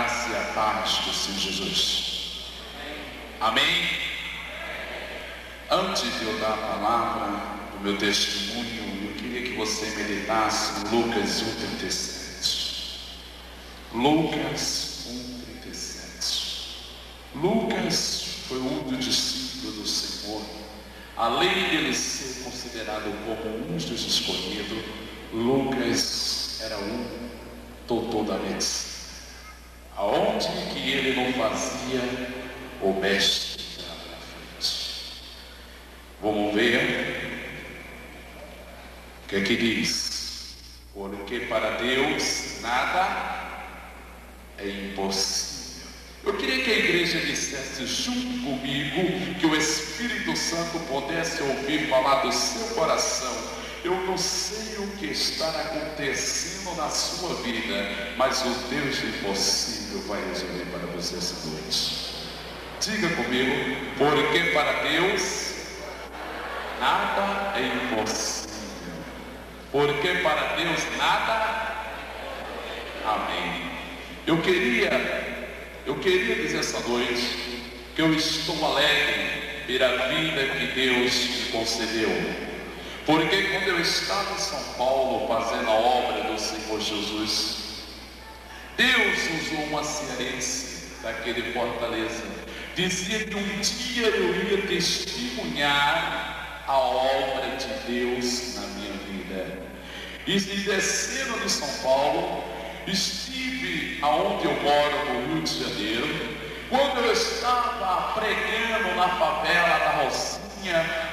graça e a paz do Senhor Jesus. Amém? Antes de eu dar a palavra do meu testemunho, eu queria que você meditasse em Lucas 1,37. Lucas 1,37. Lucas foi um dos discípulos do Senhor. Além de ele ser considerado como um dos escolhidos, Lucas era um doutor da medicina. Aonde que ele não fazia, o mestre estava na frente. Vamos ver o que é que diz. Porque para Deus nada é impossível. Eu queria que a igreja dissesse junto comigo, que o Espírito Santo pudesse ouvir falar do seu coração. Eu não sei o que está acontecendo na sua vida, mas o Deus do impossível vai resolver para você essa noite. Diga comigo, porque para Deus nada é impossível. Porque para Deus nada. Amém. Eu queria dizer essa noite que eu estou alegre pela vida que Deus me concedeu. Porque quando eu estava em São Paulo fazendo a obra do Senhor Jesus, Deus usou uma cearense daquele Fortaleza. Dizia que um dia eu ia testemunhar a obra de Deus na minha vida. E descendo de São Paulo, estive aonde eu moro no Rio de Janeiro. Quando eu estava pregando na favela da Rocinha,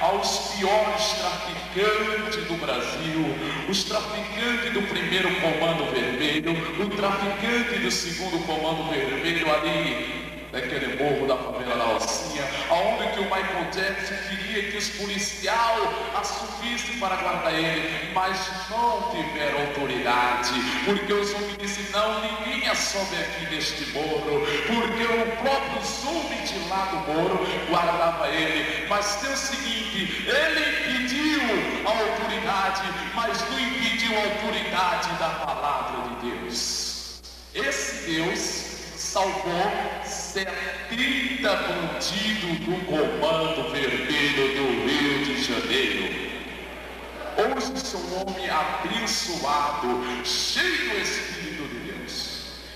aos piores traficantes do Brasil, os traficantes do primeiro comando vermelho, o traficante do segundo comando vermelho ali daquele morro da favela da Rocinha, aonde que o Michael Jackson queria que os policiais assumissem para guardar ele, mas não tiveram autoridade, porque os homens disseram, não, ninguém sobe aqui neste morro, porque o próprio zumbi de lá do morro guardava ele. Mas tem o seguinte, ele impediu a autoridade, mas não impediu a autoridade da palavra de Deus. Esse Deus salvou 70 bandidos do comando vermelho do Rio de Janeiro. Hoje sou um homem abençoado, cheio do Espírito de Deus.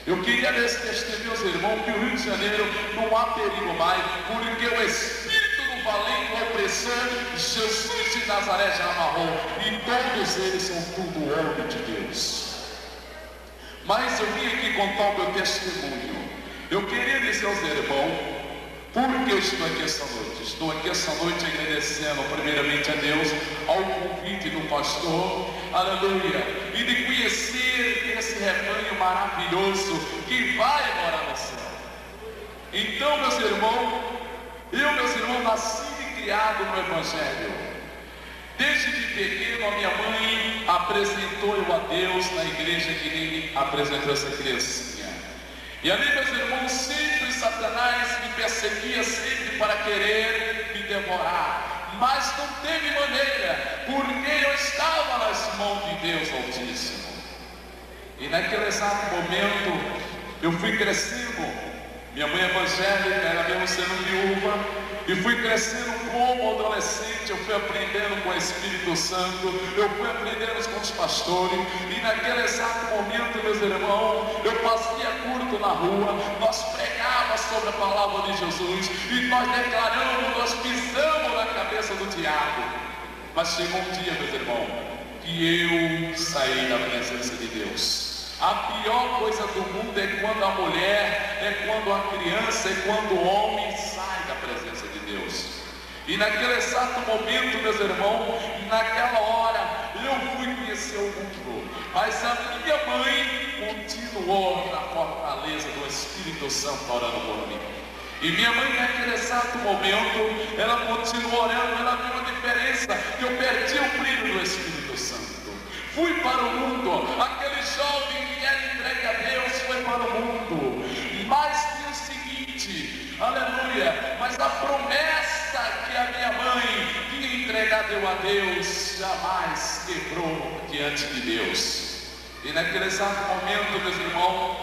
Eu queria nesse testemunho, meus irmãos, que o Rio de Janeiro não há perigo mais, porque o Espírito do valente opressor, Jesus de Nazaré já amarrou, e todos eles são tudo homem de Deus. Mas eu vim aqui contar o meu testemunho. Eu queria dizer aos irmãos, por que eu estou aqui essa noite? Estou aqui essa noite agradecendo primeiramente a Deus, ao convite do pastor, aleluia, e de conhecer esse rebanho maravilhoso que vai morar no céu. Então, meus irmãos, nasci e criado no Evangelho. Desde de pequeno, a minha mãe apresentou eu a Deus na igreja que nem apresentou essa criancinha. E ali, meus irmãos, sempre Satanás me perseguia sempre para querer me devorar. Mas não teve maneira, porque eu estava nas mãos de Deus Altíssimo. E naquele exato momento, eu fui crescendo. Minha mãe evangélica, era mesmo sendo viúva. E fui crescendo como adolescente, eu fui aprendendo com o Espírito Santo, eu fui aprendendo com os pastores, e naquele exato momento, meus irmãos, eu fazia culto na rua, nós pregávamos sobre a palavra de Jesus, e nós declaramos, nós pisamos na cabeça do diabo. Mas chegou um dia, meus irmãos, que eu saí da presença de Deus. A pior coisa do mundo é quando a mulher, é quando a criança, é quando o homem sai da presença de Deus. E naquele exato momento, meus irmãos, naquela hora, eu fui conhecer o mundo. Mas a minha mãe continuou na fortaleza do Espírito Santo orando por mim. E minha mãe naquele exato momento, ela continuou orando, ela viu a diferença, que eu perdi o brilho do Espírito Santo. Fui para o mundo, aquele jovem que era entregue a Deus foi para o mundo. Mas tem o seguinte, aleluia, mas a promessa que a minha mãe tinha entregado eu a Deus, jamais quebrou diante de Deus. E naquele exato momento, meus irmãos,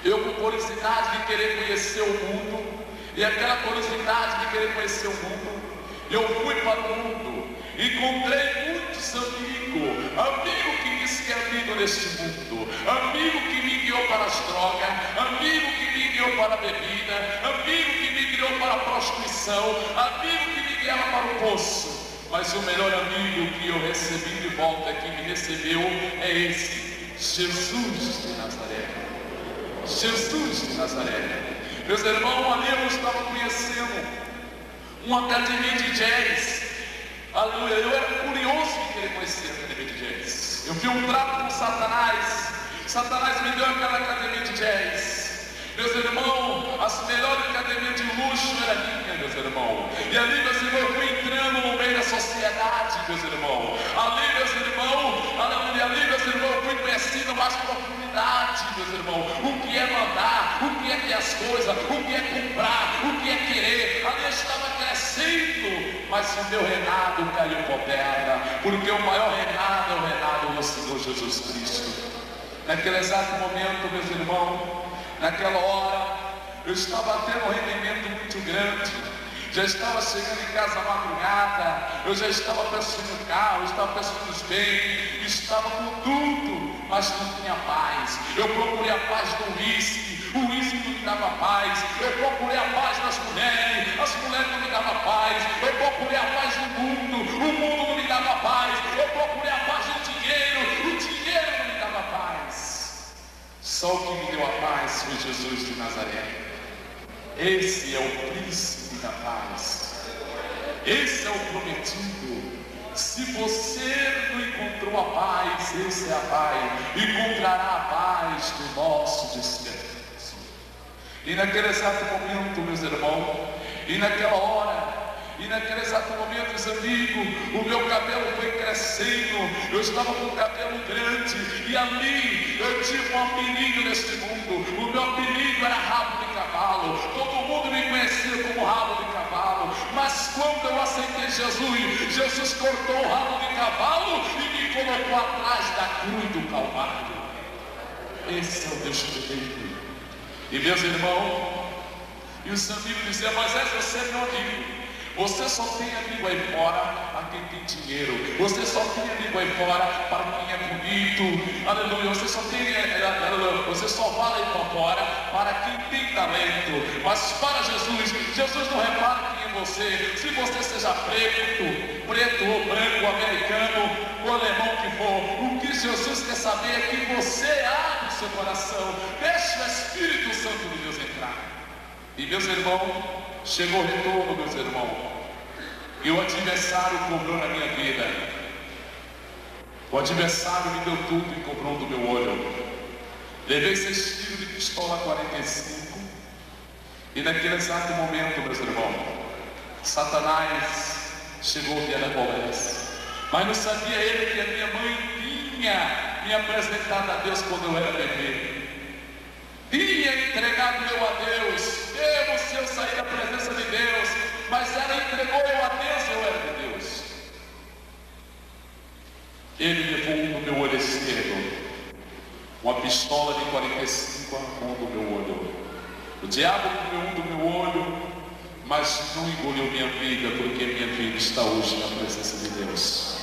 Eu com curiosidade de querer conhecer o mundo, e aquela curiosidade de querer conhecer o mundo, eu fui para o mundo, encontrei muitos amigos, amigo que me esquecido neste mundo, amigo que me guiou para as drogas, amigo que me guiou para a bebida, amigo que me guiou para a prostituição, amigo que me guiava para o poço. Mas o melhor amigo que eu recebi de volta, que me recebeu, é esse, Jesus de Nazaré. Jesus de Nazaré. Meus irmãos, ali eu estava conhecendo uma academia de jazz. Aleluia, eu era curioso de querer conhecer a academia de jazz. Eu vi um trato com Satanás. Satanás me deu aquela academia de jazz. Meus irmãos, as melhores academias de luxo era minha, meus irmãos. E ali, meus irmãos, eu fui entrando no meio da sociedade, meus irmãos. Ali, meus irmãos, ali, meus irmãos, eu fui conhecendo mais profundidade, meus irmãos. O que é mandar, o que é ter as coisas, o que é comprar, o que é querer. Ali eu estava crescendo, mas o meu reinado caiu por terra, porque o maior reinado é o reinado do Senhor Jesus Cristo. Naquele exato momento, meus irmãos, naquela hora, eu estava tendo um rendimento muito grande. Já estava chegando em casa à madrugada, eu já estava pensando no carro, eu estava pensando nos bens, estava com tudo, mas não tinha paz. Eu procurei a paz do uísque, o uísque não me dava paz. Eu procurei a paz das mulheres, as mulheres não me davam paz. Eu procurei a paz do mundo, o mundo não me dava paz. Eu procurei a paz do dinheiro, o dinheiro não me dava paz. Só o que me deu a paz foi Jesus de Nazaré. Esse é o príncipe da paz. Esse é o prometido. Se você não encontrou a paz, esse é a paz. Encontrará a paz do nosso descanso. E naquele exato momento, meus irmãos, e naquela hora, e naquele exato momento, meus amigos, o meu cabelo foi crescendo. Eu estava com o cabelo grande, e ali eu tive um apelido neste mundo. O meu apelido era rabo de cavalo. Todo mundo me conhecia como rabo de cavalo. Mas quando eu aceitei Jesus, Jesus cortou o rabo de cavalo e me colocou atrás da cruz do Calvário. Esse é o Deus perfeito. E meus irmãos, e os amigos diziam: Moisés, você é meu amigo. Você só tem amigo aí fora para quem tem dinheiro. Você só tem amigo aí fora para quem é bonito. Aleluia. Você só tem, você só fala aí para fora para quem tem talento. Mas para Jesus, Jesus não repara quem é você. Se você seja preto ou branco, americano, ou alemão que for, o que Jesus quer saber é que você abre o seu coração. Deixe o Espírito Santo de Deus entrar. E meus irmãos, chegou o retorno, meus irmãos. E o adversário cobrou na minha vida. O adversário me deu tudo e cobrou do meu olho. Levei 6 tiros de pistola 45. E naquele exato momento, meus irmãos, Satanás chegou via conversa. Mas não sabia ele que a minha mãe tinha me apresentado a Deus quando eu era bebê. Tinha entregado eu a Deus, mesmo se eu sair da presença de Deus, mas ela entregou eu a Deus, eu era de Deus. Ele levou no meu olho esquerdo uma pistola de 45 a mão do meu olho. O diabo comeu do meu olho, mas não engoliu minha vida, porque minha vida está hoje na presença de Deus.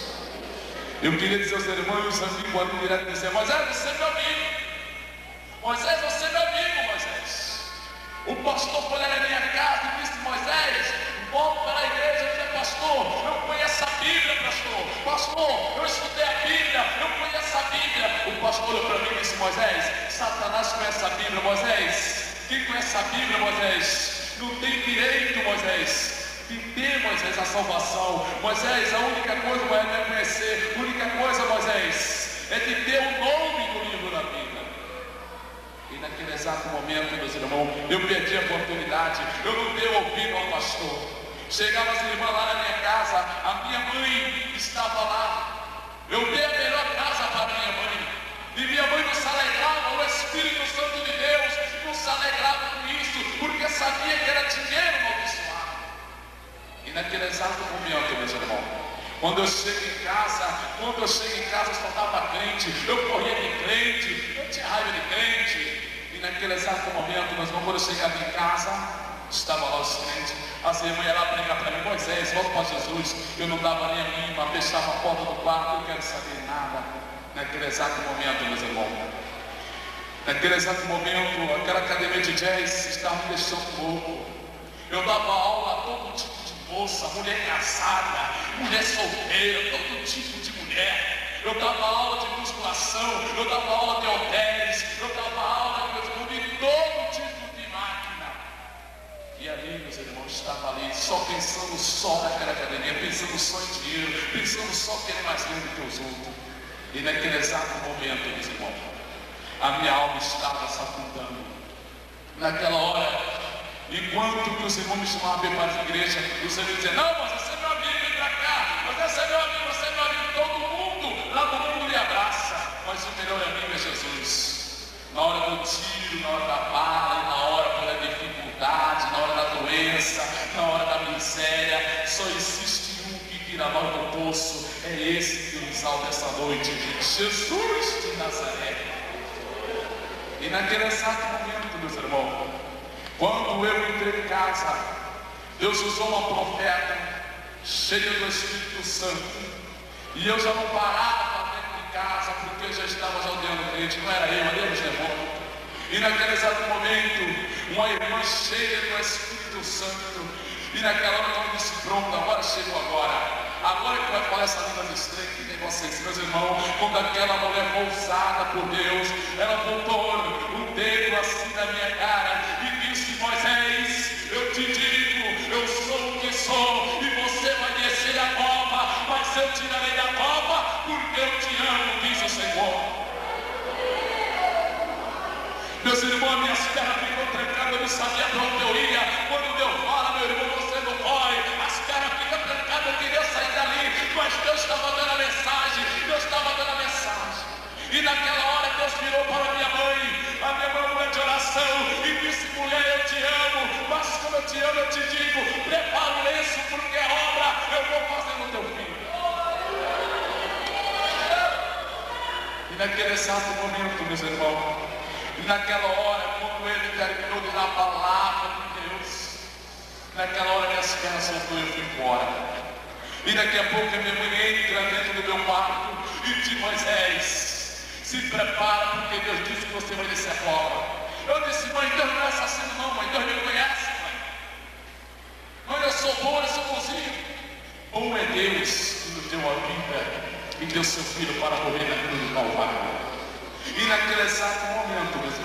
Eu queria dizer aos irmãos, amigos, ali direto dizer: Moisés, você é meu amigo. Moisés, você é meu amigo, Moisés. O pastor foi lá na minha casa e disse: Moisés, volta para a igreja e dizer: pastor, eu conheço a Bíblia, pastor. Pastor, eu estudei a Bíblia, eu conheço a Bíblia. O pastor olhou para mim e disse: Moisés, Satanás conhece a Bíblia, Moisés. Quem conhece a Bíblia, Moisés, não tem direito, Moisés, de ter, Moisés, a salvação. Moisés, a única coisa que vai conhecer, a única coisa, Moisés, é de ter o nome no livro da Bíblia. E naquele exato momento, meus irmãos, eu perdi a oportunidade. Eu não dei ouvido ao pastor. Chegavam as irmãs lá na minha casa, a minha mãe estava lá. Eu dei a melhor casa para minha mãe. E minha mãe não se alegrava, o Espírito Santo de Deus não se alegrava com isso, porque sabia que era dinheiro amaldiçoado. E naquele exato momento, meus irmãos, quando eu chego em casa, só estava crente, eu corria de crente, eu tinha raiva de crente. E naquele exato momento, meus irmãos, quando eu chegava em casa, estava lá os crentes, as irmãs iam lá pregar para mim: Moisés, volta para Jesus. Eu não dava nem a mínima, fechava a porta do quarto, eu não quero saber nada. Naquele exato momento, meus irmãos, naquele exato momento, aquela academia de jazz estava me deixando louco. Eu dava aula a todo tipo de moça, mulher casada, mulher solteira, todo tipo de mulher. Eu dava aula de musculação, eu dava aula de halteres, eu dava aula de todo tipo de máquina. E ali, meus irmãos, estava ali, só pensando só naquela academia, pensando só em dinheiro, pensando só que era mais lindo que os outros. E naquele exato momento, meus irmãos, a minha alma estava safundando. Naquela hora, enquanto que os irmãos me chamavam para a igreja, o Senhor dizia: não, mas você é meu amigo, vem para cá, você é meu amigo, você é meu amigo, todo mundo, lá do mundo lhe abraça, mas o melhor amigo é Jesus. Na hora do tiro, na hora da bala, na hora da dificuldade, na hora da doença, na hora da miséria, só existe um que tira nós do poço, é esse que nos salva essa noite, Jesus de Nazaré. E naquele exato momento, meus irmãos, quando eu entrei em casa, Deus usou uma profeta cheia do Espírito Santo, e eu já não parava dentro de casa, porque eu já estava odiando o crente, não era eu, era os demônios. E naquele exato momento, uma irmã cheia do Espírito Santo, e naquela hora eu disse: pronto, agora chegou agora. Agora que vai falar essa língua estranha que tem vocês, meus irmãos. Quando aquela mulher foi usada por Deus, ela botou um dedo assim na minha cara e disse: Moisés, eu te digo, eu sou o que sou, e você vai descer a cova, mas eu tirarei da cova, porque eu te amo, diz o Senhor. Meus irmãos, minhas pernas ficam trancadas, eu não sabia para onde eu ia. Quando Deus fala: meu irmão, você não corre, as pernas ficam trancadas, eu queria sair dali, mas Deus estava dando a mensagem, Deus estava dando a mensagem. E naquela hora Deus virou para a minha mãe, mulher de oração, e disse: mulher, eu te amo, mas como eu te amo, eu te digo, prepara o lenço, porque a obra eu vou fazer no teu filho. E naquele exato momento, meus irmãos, naquela hora, quando ele terminou de dar a palavra de Deus, naquela hora minhas pernas soltou e eu fui embora. E daqui a pouco a minha mãe entra dentro do meu quarto e diz: Moisés, se prepara, porque Deus disse que você vai descer a cova. Eu disse: mãe, Deus não é assassino não, mãe, Deus me conhece, mãe. Mãe, eu sou bom, eu sou bonzinho. Bom é Deus que nos deu a vida e deu seu filho para morrer na cruz do Calvário. E naquele exato momento, meus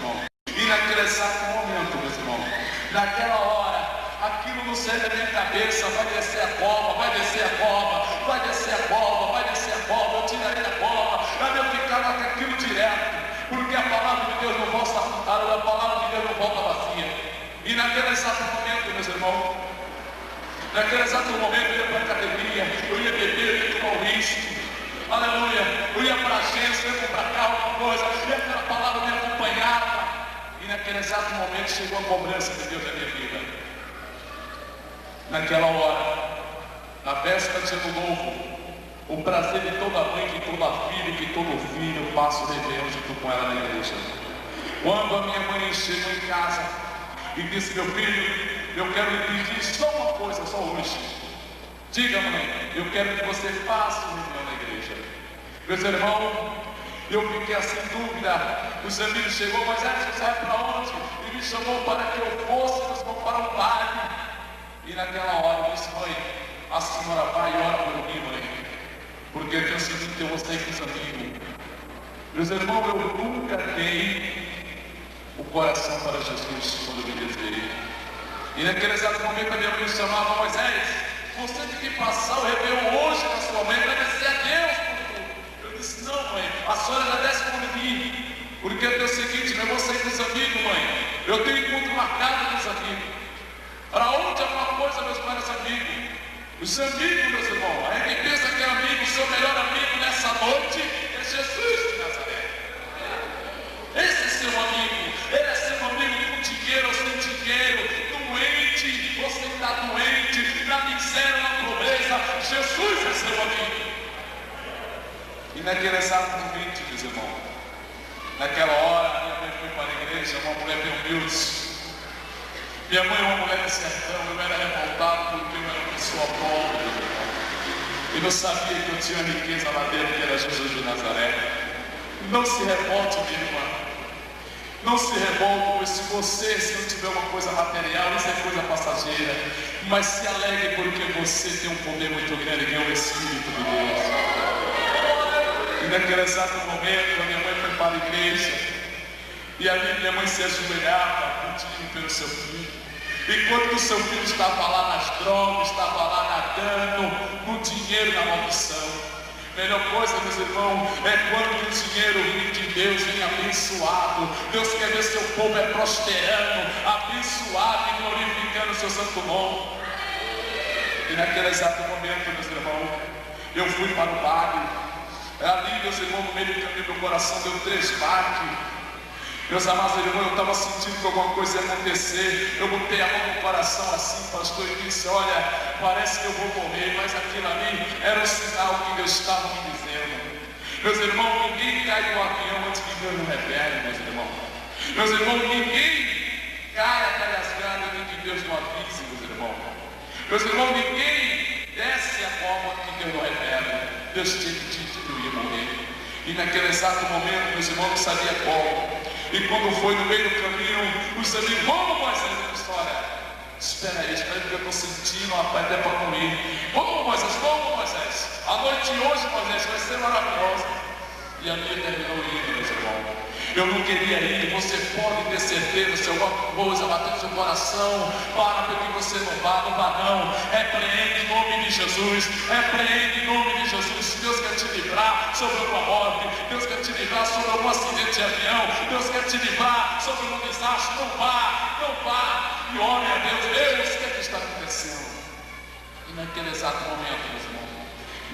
irmãos, naquela hora, aquilo não sai da minha cabeça: vai descer a cova, vai descer a cova, vai descer a cova, vai descer a cova, eu tirarei da cova. Aí eu ficava com aquilo direto, porque a palavra de Deus não volta, a palavra de Deus não volta vazia. E naquele exato momento, meus irmãos, naquele exato momento eu ia para a academia, eu ia beber, eu ia tomar uísque. Aleluia, eu ia para a agência, eu ia comprar carro, alguma coisa, e aquela palavra me acompanhava. E naquele exato momento chegou a cobrança de Deus na minha vida. Naquela hora, na véspera de ano novo, o prazer de toda mãe, de toda filha, de todo filho, passa o Réveillon junto com ela na igreja. Quando a minha mãe chegou em casa e disse: meu filho, eu quero lhe pedir só uma coisa, só hoje. Diga, mãe, eu quero que você faça o Réveillon na igreja. Meus irmãos, eu fiquei assim em dúvida. Os amigos chegou: mas você vai para onde? E me chamou para que eu fosse, nós vamos para um baile. E naquela hora eu disse: mãe, a senhora vai e ora por mim, mãe, porque eu tenho sentido que eu vou sair com os amigos. Meus irmãos, eu nunca dei o coração para Jesus quando eu me desviei. E naquele exato momento a minha mãe me chamava: Moisés, você tem que passar o Réveillon hoje na sua mãe, agradecer a Deus por tudo. Eu disse: não, mãe, a senhora agradece por mim, porque é o seguinte, eu vou sair com os amigos, mãe, eu tenho encontro marcado com os amigos. Para onde é uma coisa, meus caros amigos? Os amigos, meus irmãos, a gente pensa que é amigo, o seu melhor amigo nessa noite é Jesus de Nazaré. Esse é seu amigo, ele é seu amigo com dinheiro ou sem dinheiro, doente, você está doente, na miséria, na pobreza, Jesus é seu amigo. E naquele exato momento, meus irmãos, naquela hora, minha mãe foi para a igreja, uma mulher bem humilde. Minha mãe é uma mulher de sertão, eu era revoltado porque eu era uma pessoa pobre. E não sabia que eu tinha riqueza lá dentro, que era Jesus de Nazaré. Não se revolte, minha irmã. Não se revolte, pois se você, se não tiver uma coisa material, isso é coisa passageira. Mas se alegre porque você tem um poder muito grande, que é o Espírito de Deus. E naquele exato momento, a minha mãe foi para a igreja. E ali minha mãe se ajoelhava, pedindo pelo seu filho. Enquanto o seu filho estava lá nas drogas, estava lá nadando, no dinheiro, na maldição. Melhor coisa, meus irmãos, é quando o dinheiro vem de Deus, vem abençoado. Deus quer ver seu povo prosperando, abençoado e glorificando o seu santo nome. E naquele exato momento, meus irmãos, eu fui para o baile. Ali, meus irmãos, no meio do caminho, meu coração deu 3 baques. Meus amados irmãos, eu estava sentindo que alguma coisa ia acontecer. Eu botei a mão no coração assim, pastor, e disse: olha, parece que eu vou morrer. Mas aquilo ali era um sinal que Deus estava me dizendo. Meus irmãos, ninguém cai do avião antes que Deus não revele, meus irmãos. Meus irmãos, ninguém cai até as ganas antes que Deus não avise, meus irmãos. Meus irmãos, ninguém desce a forma que Deus não revela. Deus tinha que dizer que eu ia morrer. E naquele exato momento, meus irmãos, não sabia como. E quando foi no meio do caminho, os amigos: vamos, Moisés. Eu disse: olha, espera aí, porque eu estou sentindo até para comer. Vamos, Moisés, a noite de hoje, Moisés, vai ser maravilhosa. E a minha terminou indo, meus irmãos. Eu não queria ir. Você pode ter certeza, se alguma coisa bater no seu coração, para porque você não vá não. Repreende em nome de Jesus, repreende em nome de Jesus. Se Deus quer te livrar sobre alguma morte, Deus quer te livrar sobre algum acidente de avião, Deus quer te livrar sobre um desastre, não vá. E ore a Deus: Deus, o que está acontecendo? E naquele exato momento, meus irmãos,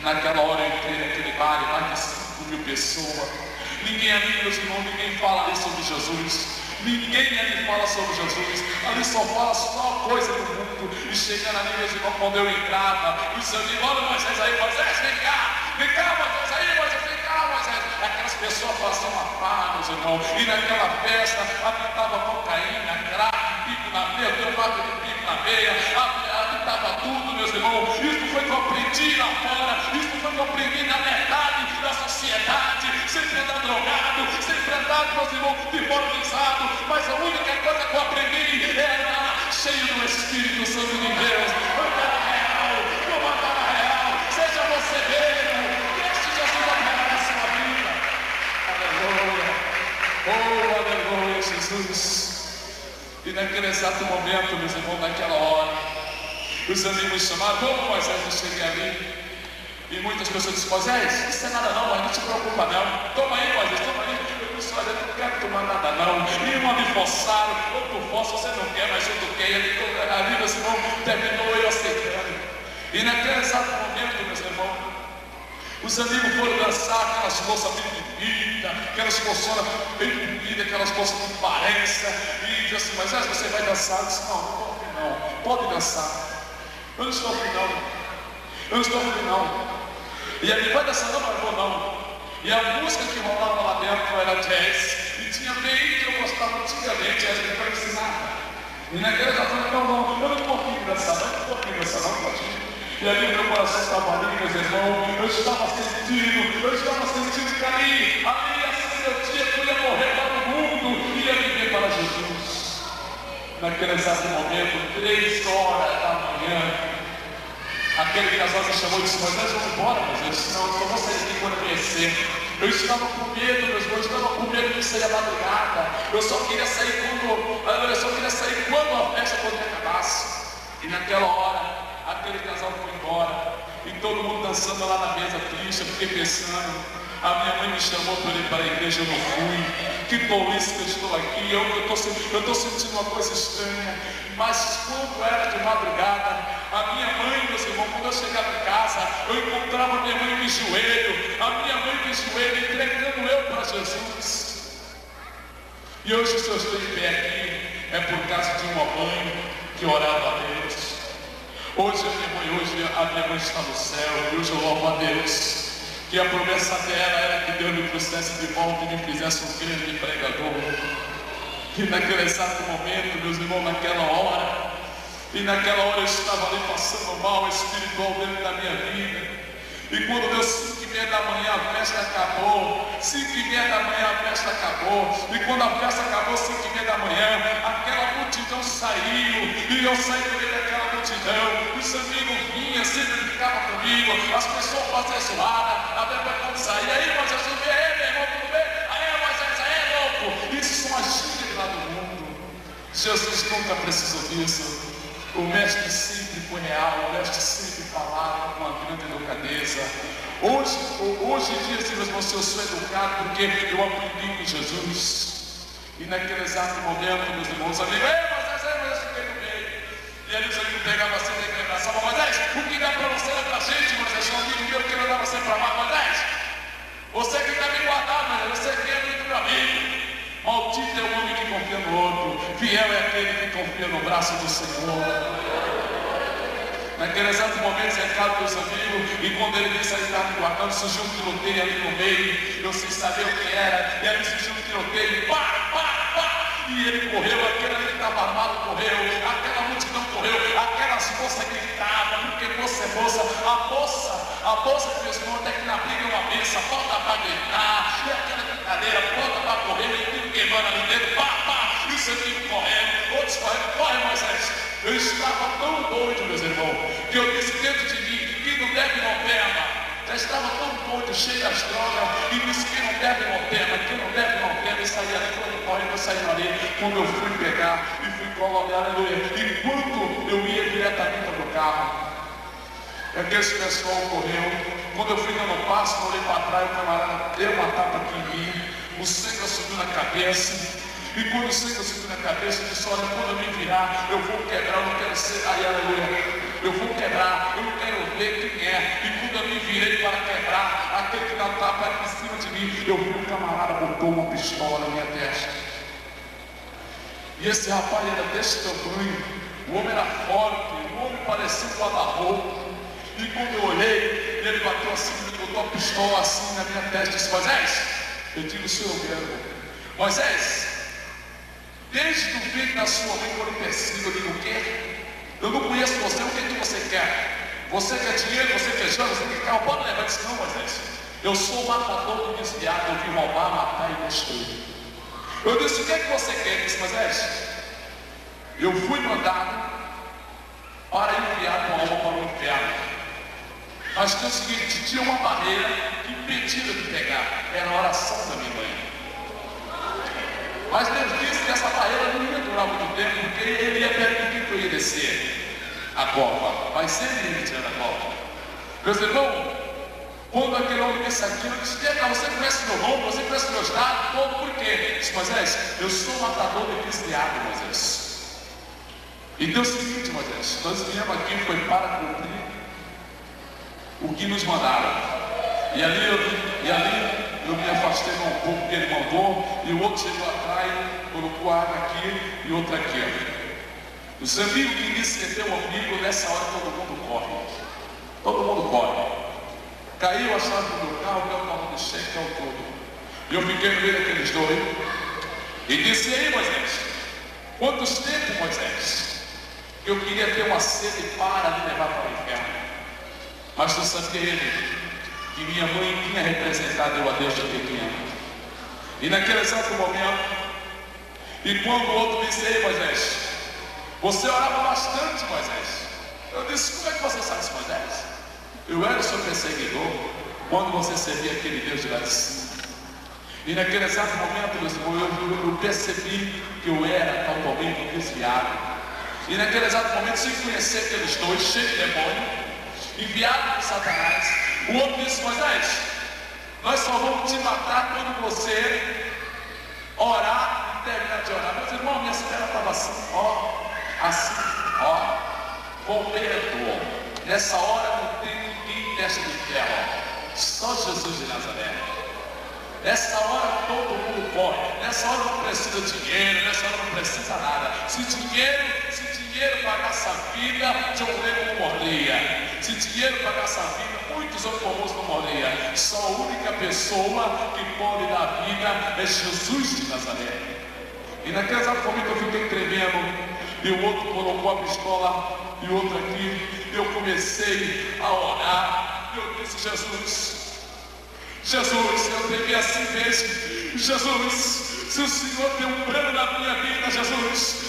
naquela hora eu entrei naquele baile, mais de 5.000 pessoas. Ninguém ali, meus irmãos, ninguém fala ali sobre Jesus. Ninguém ali fala sobre Jesus. Ali só fala só coisa do mundo. E chegando ali, meus irmãos, quando eu entrava, os amigos: olha Moisés aí, Moisés, vem cá, Moisés aí, Moisés, vem cá, Moisés. Aquelas pessoas passam uma pá, meus irmãos. E naquela festa, ali estava cocaína, crack, pico na veia, deu mato de pico na veia, ali estava tudo, meus irmãos. Isso foi que eu aprendi lá fora, isso foi que eu aprendi na metade da sociedade. Sempre andar drogado, sempre andar, meus irmãos, desmoralizado. Mas a única coisa que eu aprendi era cheio do Espírito Santo de Deus. Andar real, não andar real. Seja você mesmo, deixe Jesus operar na sua vida. Aleluia, oh aleluia, Jesus. E naquele exato momento, meus irmãos, naquela hora, os amigos chamaram: vamos, Moisés. Eu cheguei ali. E muitas pessoas dizem: Moisés, isso é nada não, mas não se preocupa não. Toma aí, Moisés, toma aí. Eu disse: olha, eu não quero tomar nada não. E uma me forçaram, outro força, você não quer, mas eu toquei. Ali, meus irmãos, terminou eu aceitando. E naquele exato momento, meus irmãos, os amigos foram dançar aquelas moças bem bonitas, aquelas moçonas bem bonitas, aquelas moças que parecem. E disse assim: Moisés, você vai dançar? Eu disse: não, não estou afim não. Pode dançar. Eu não estou afim não. E ele: vai dançar? Não, mas vou não. E a música que rolava lá dentro era jazz. E tinha bem que eu gostava antigamente, jazz que foi ensinada. E naquela já falei: não, eu não estou afim de dançar, não pode. E ali meu coração estava ali, meus irmãos. Eu estava sentindo que ali assim eu tinha que eu ia morrer para o mundo e ia viver para Jesus. Naquele exato momento, 3 horas da manhã, aquele casal me chamou e disse: Moisés, vamos embora. Mas eu disse: não, eu só vou sair daqui quando amanhecer. Eu estava com medo, meus irmãos, eu estava com medo de sair a madrugada. Eu só queria sair quando a festa poder acabasse. E naquela hora, aquele casal foi embora. E todo mundo dançando lá na mesa triste. Eu fiquei pensando: a minha mãe me chamou para ir para a igreja, eu não fui. Que tolice que eu estou aqui. Eu estou sentindo uma coisa estranha. Mas quando era de madrugada, a minha mãe, meus irmãos, quando eu chegava em casa, eu encontrava a minha mãe de joelho, entregando eu para Jesus. E hoje, se eu estou em pé aqui, é por causa de uma mãe que orava a Deus. Hoje a minha mãe está no céu, e hoje eu louvo a Deus, que a promessa dela era que Deus me trouxesse de volta e me fizesse um grande pregador. E naquele exato momento, meus irmãos, naquela hora, eu estava ali passando mal espiritual dentro da minha vida. E quando deu 5h30 da manhã, a festa acabou. 5h30 da manhã, a festa acabou. E quando a festa acabou, 5h30 da manhã, aquela multidão saiu. E eu saí do meio daquela multidão. Os amigos vinham, sempre ficavam comigo. As pessoas faziam zoada. Até quando saía, aí, mas eu subi, aí, meu irmão, tudo bem? Aí, mas aí é louco. Isso são as gírias lá do mundo. Jesus nunca precisou disso. O mestre sempre foi real, o mestre sempre falava com uma grande educadeza. Hoje em dia, meus irmãos, eu sou educado porque eu aprendi com Jesus. E naquele exato momento, meus irmãos, amigos, mas eu fiquei no meio. E aí os amigos pegavam assim da encarnação, Moisés, o que dá para você é pra gente, Moisés, um amigo meu que não dá você para lá, Moisés. Você que está me guardando, mas você que é muito meu amigo. Maldito é o homem que confia no outro, fiel é aquele que confia no braço do Senhor. Naquele exato momento, cercado pelos amigos, e quando ele disse, ele estava me guardando, surgiu um tiroteio ali no meio, eu sem saber o que era, e ali surgiu um tiroteio, pá, e ele correu, aquele ali que estava armado correu, aquela multidão correu, aquelas moças gritavam, porque moça é moça, a moça que fez conta é que na briga é uma benção, volta para gritar, e aquela brincadeira, volta para correr, e queimando ali dentro, pá, e os amigos correndo, outros correndo, corre Moisés. Eu estava tão doido, meus irmãos, que eu disse dentro de mim, que não deve não tema. Já estava tão doido, cheio das drogas, e disse que não deve não tema, que não deve não tema, e saí ali, correndo, saindo ali, quando eu fui pegar, e fui colocar, aleluia, enquanto eu ia diretamente para o carro, aquele pessoal correu, quando eu fui dando passo, eu olhei para trás, o camarada deu uma tapa aqui em mim, o sangue subiu na cabeça, e quando o sangue subiu na cabeça, eu disse, olha, quando eu me virar, eu vou quebrar, eu não quero ser, aí aleluia, eu vou quebrar, eu não quero ver quem é, e quando eu me virei para quebrar, aquele que dá tapa aqui em cima de mim, eu vi um camarada botou uma pistola na minha testa, e esse rapaz era desse tamanho, o homem era forte, o homem parecia um guarda-roupa, e quando eu olhei, ele bateu assim, ele botou a pistola assim na minha testa e disse, Moisés, eu digo, senhor, eu quero. Moisés, desde o ventre da sua mãe, quando eu persigo, eu digo, o quê? Eu não conheço você, o que você quer? Você quer dinheiro, você quer jogo, você quer carro? Pode levar. Eu disse, não, Moisés, eu sou matador de desviado, eu vim roubar, matar e destruir. Eu disse, o que você quer? Ele disse, Moisés, eu fui mandado para enviar tua alma para o inferno. Mas tem o seguinte, tinha uma barreira que impedia de pegar, era a oração da minha mãe. Mas Deus disse que essa barreira não ia durar muito tempo, porque ele ia permitir que eu ia descer a copa, mas sempre ia me tirando a copa. Meus irmãos, quando aquele homem disse aquilo, eu disse, você conhece meu nome, você conhece meus dados, todo por quê? Eu disse, Moisés, eu sou matador de desviado, Moisés. E Deus o seguinte, Moisés, nós viemos aqui foi para cumprir o que nos mandaram. E ali eu me afastei um pouco que ele mandou, e o outro chegou atrás, colocou a água aqui e outra aqui. Os amigos que disse que tem um amigo, nessa hora todo mundo corre. Todo mundo corre. Caiu a chave do meu carro, deu uma de cheque, caiu tudo. E eu fiquei no meio daqueles dois. E disse, aí Moisés, quantos tempos, Moisés, que eu queria ter uma sede para me levar para o inferno. Mas tu sabia ele, que minha mãe tinha representado eu a Deus de pequeno. E naquele exato momento, e quando o outro disse, ei Moisés, você orava bastante, Moisés. Eu disse, como é que você sabe isso, Moisés? Eu era o seu perseguidor, quando você servia aquele Deus de lá de cima. E naquele exato momento, meus irmãos, eu percebi que eu era totalmente desviado. E naquele exato momento, sem conhecer aqueles dois, cheios de demônio, enviado por Satanás, o outro disse, Moisés, nós só vamos te matar quando você orar e terminar de orar. Meus irmãos, minha espera estava assim, com medo. Nessa hora não tem ninguém testa de ferro, só Jesus de Nazaré. Nessa hora todo mundo corre, nessa hora não precisa de dinheiro, nessa hora não precisa nada. Se dinheiro pagasse a vida, John Lennon não morria. Se dinheiro pagasse a vida, muitos outros famosos não morriam. Só a única pessoa que pode dar vida é Jesus de Nazaré. E naquele exato momento eu fiquei tremendo. E o outro colocou a pistola e o outro aqui. Eu comecei a orar. Eu disse: Jesus, eu tremi assim mesmo. Jesus, se o Senhor tem um plano na minha vida, Jesus,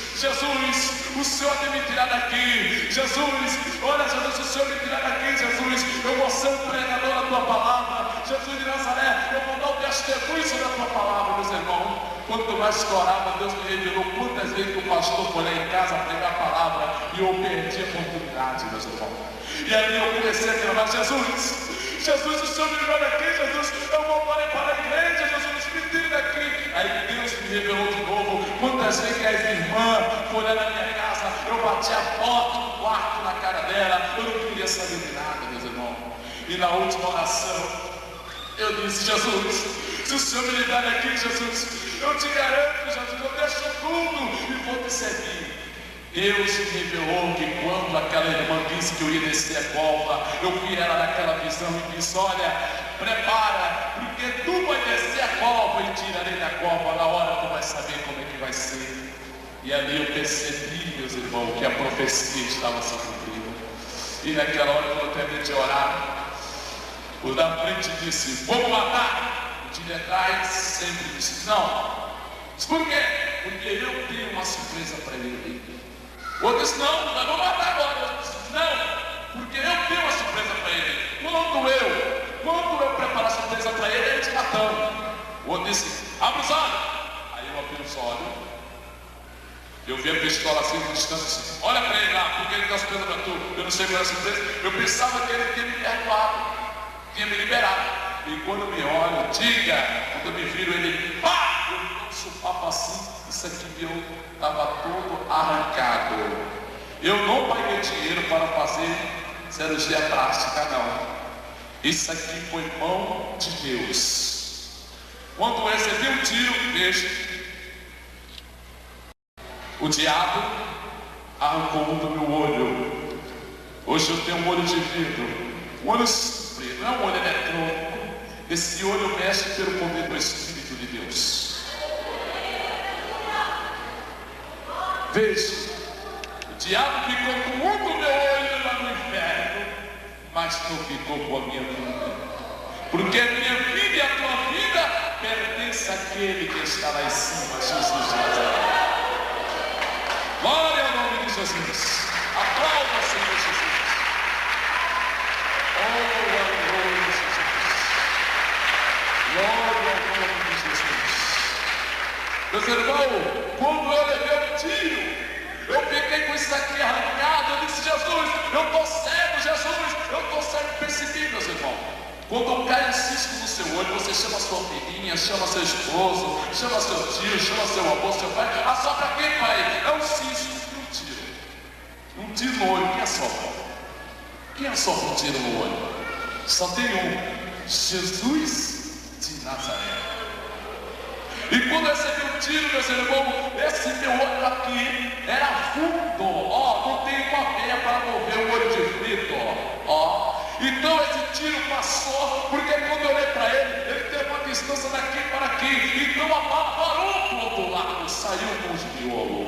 o Senhor tem me tirar daqui. Jesus, olha, Jesus, se o Senhor me tirar daqui, Jesus, eu vou ser um pregador da tua palavra. Jesus de Nazaré, eu vou dar o testemunho sobre a tua palavra, meus irmãos. Quanto mais orava, Deus me revelou quantas vezes que o pastor foi lá em casa pregar a palavra e eu perdi a oportunidade, meus irmãos. E ali eu comecei a clamar: Jesus, o Senhor me tirou daqui, Jesus, eu vou para a igreja, Jesus, me tire daqui. Aí Deus me revelou de novo quantas vezes que as irmãs foram lá na minha casa, eu bati a porta do quarto na cara dela, eu não queria saber de nada, meus irmãos. E na última oração, eu disse: Jesus, se o Senhor me livrar daqui, Jesus, eu te garanto, Jesus, eu deixo tudo e vou te seguir. Deus me revelou que quando aquela irmã disse que eu ia descer a cova, eu vi ela naquela visão e disse: olha, prepara, porque tu vai descer a cova e tirarei da cova, na hora tu vai saber como é que vai ser. E ali eu percebi, meus irmãos, que a profecia estava se cumprindo. E naquela hora, quando eu terminei de orar, o da frente disse: vamos matar. O de trás sempre disse: não. Mas por quê? Porque eu tenho uma surpresa para ele. O outro disse: não, nós vamos matar agora. Eu disse: não, porque eu tenho uma surpresa para ele. Quando eu preparar a surpresa para ele, ele te matando. O outro disse: abre os olhos. Aí eu abri os olhos. Eu vi a pistola assim de distância, assim: olha para ele lá, porque ele tem uma surpresa para tu. Eu não sei qual é a surpresa. Eu pensava que ele tinha me perdoado, tinha me liberado. E quando me olho, quando eu me viro, ele, pá! Eu dou um supapo assim, isso aqui meu estava todo arrancado. Eu não paguei dinheiro para fazer cirurgia plástica, não. Isso aqui foi mão de Deus. Quando eu recebi um tiro, veja, o diabo arrancou um do meu olho. Hoje eu tenho um olho de vidro, um olho preto, não é um olho eletrônico. Esse olho mexe pelo poder do Espírito de Deus. Veja, o diabo ficou com um do meu olho lá no inferno, mas não ficou com a minha vida. Porque a minha vida e a tua vida pertence àquele que está lá em cima, Jesus de Nazaré. Glória ao nome de Jesus. Aplauda, Senhor Jesus. Oh, glória a Jesus. Glória ao nome de Jesus. Meus irmãos, quando eu levei o tiro, eu fiquei com isso aqui arrancado. Eu disse: Jesus, eu estou cego, Jesus, eu estou cego. Percebi, meus irmãos, quando cai um cisco no seu olho, você chama sua filhinha, chama seu esposo, chama seu tio, chama seu avô, seu pai. Assopra quem, pai? É um cisco e um tiro. Um tiro no olho, quem assopra? Quem assopra um tiro no olho? Só tem um: Jesus de Nazaré. E quando eu recebi um tiro, meus irmãos, esse meu olho aqui era fundo, não tem uma veia para mover o olho de frito, Então esse tiro passou, porque quando eu olhei para ele teve uma distância daqui para aqui, então a bala parou para o outro lado, saiu com os miolos.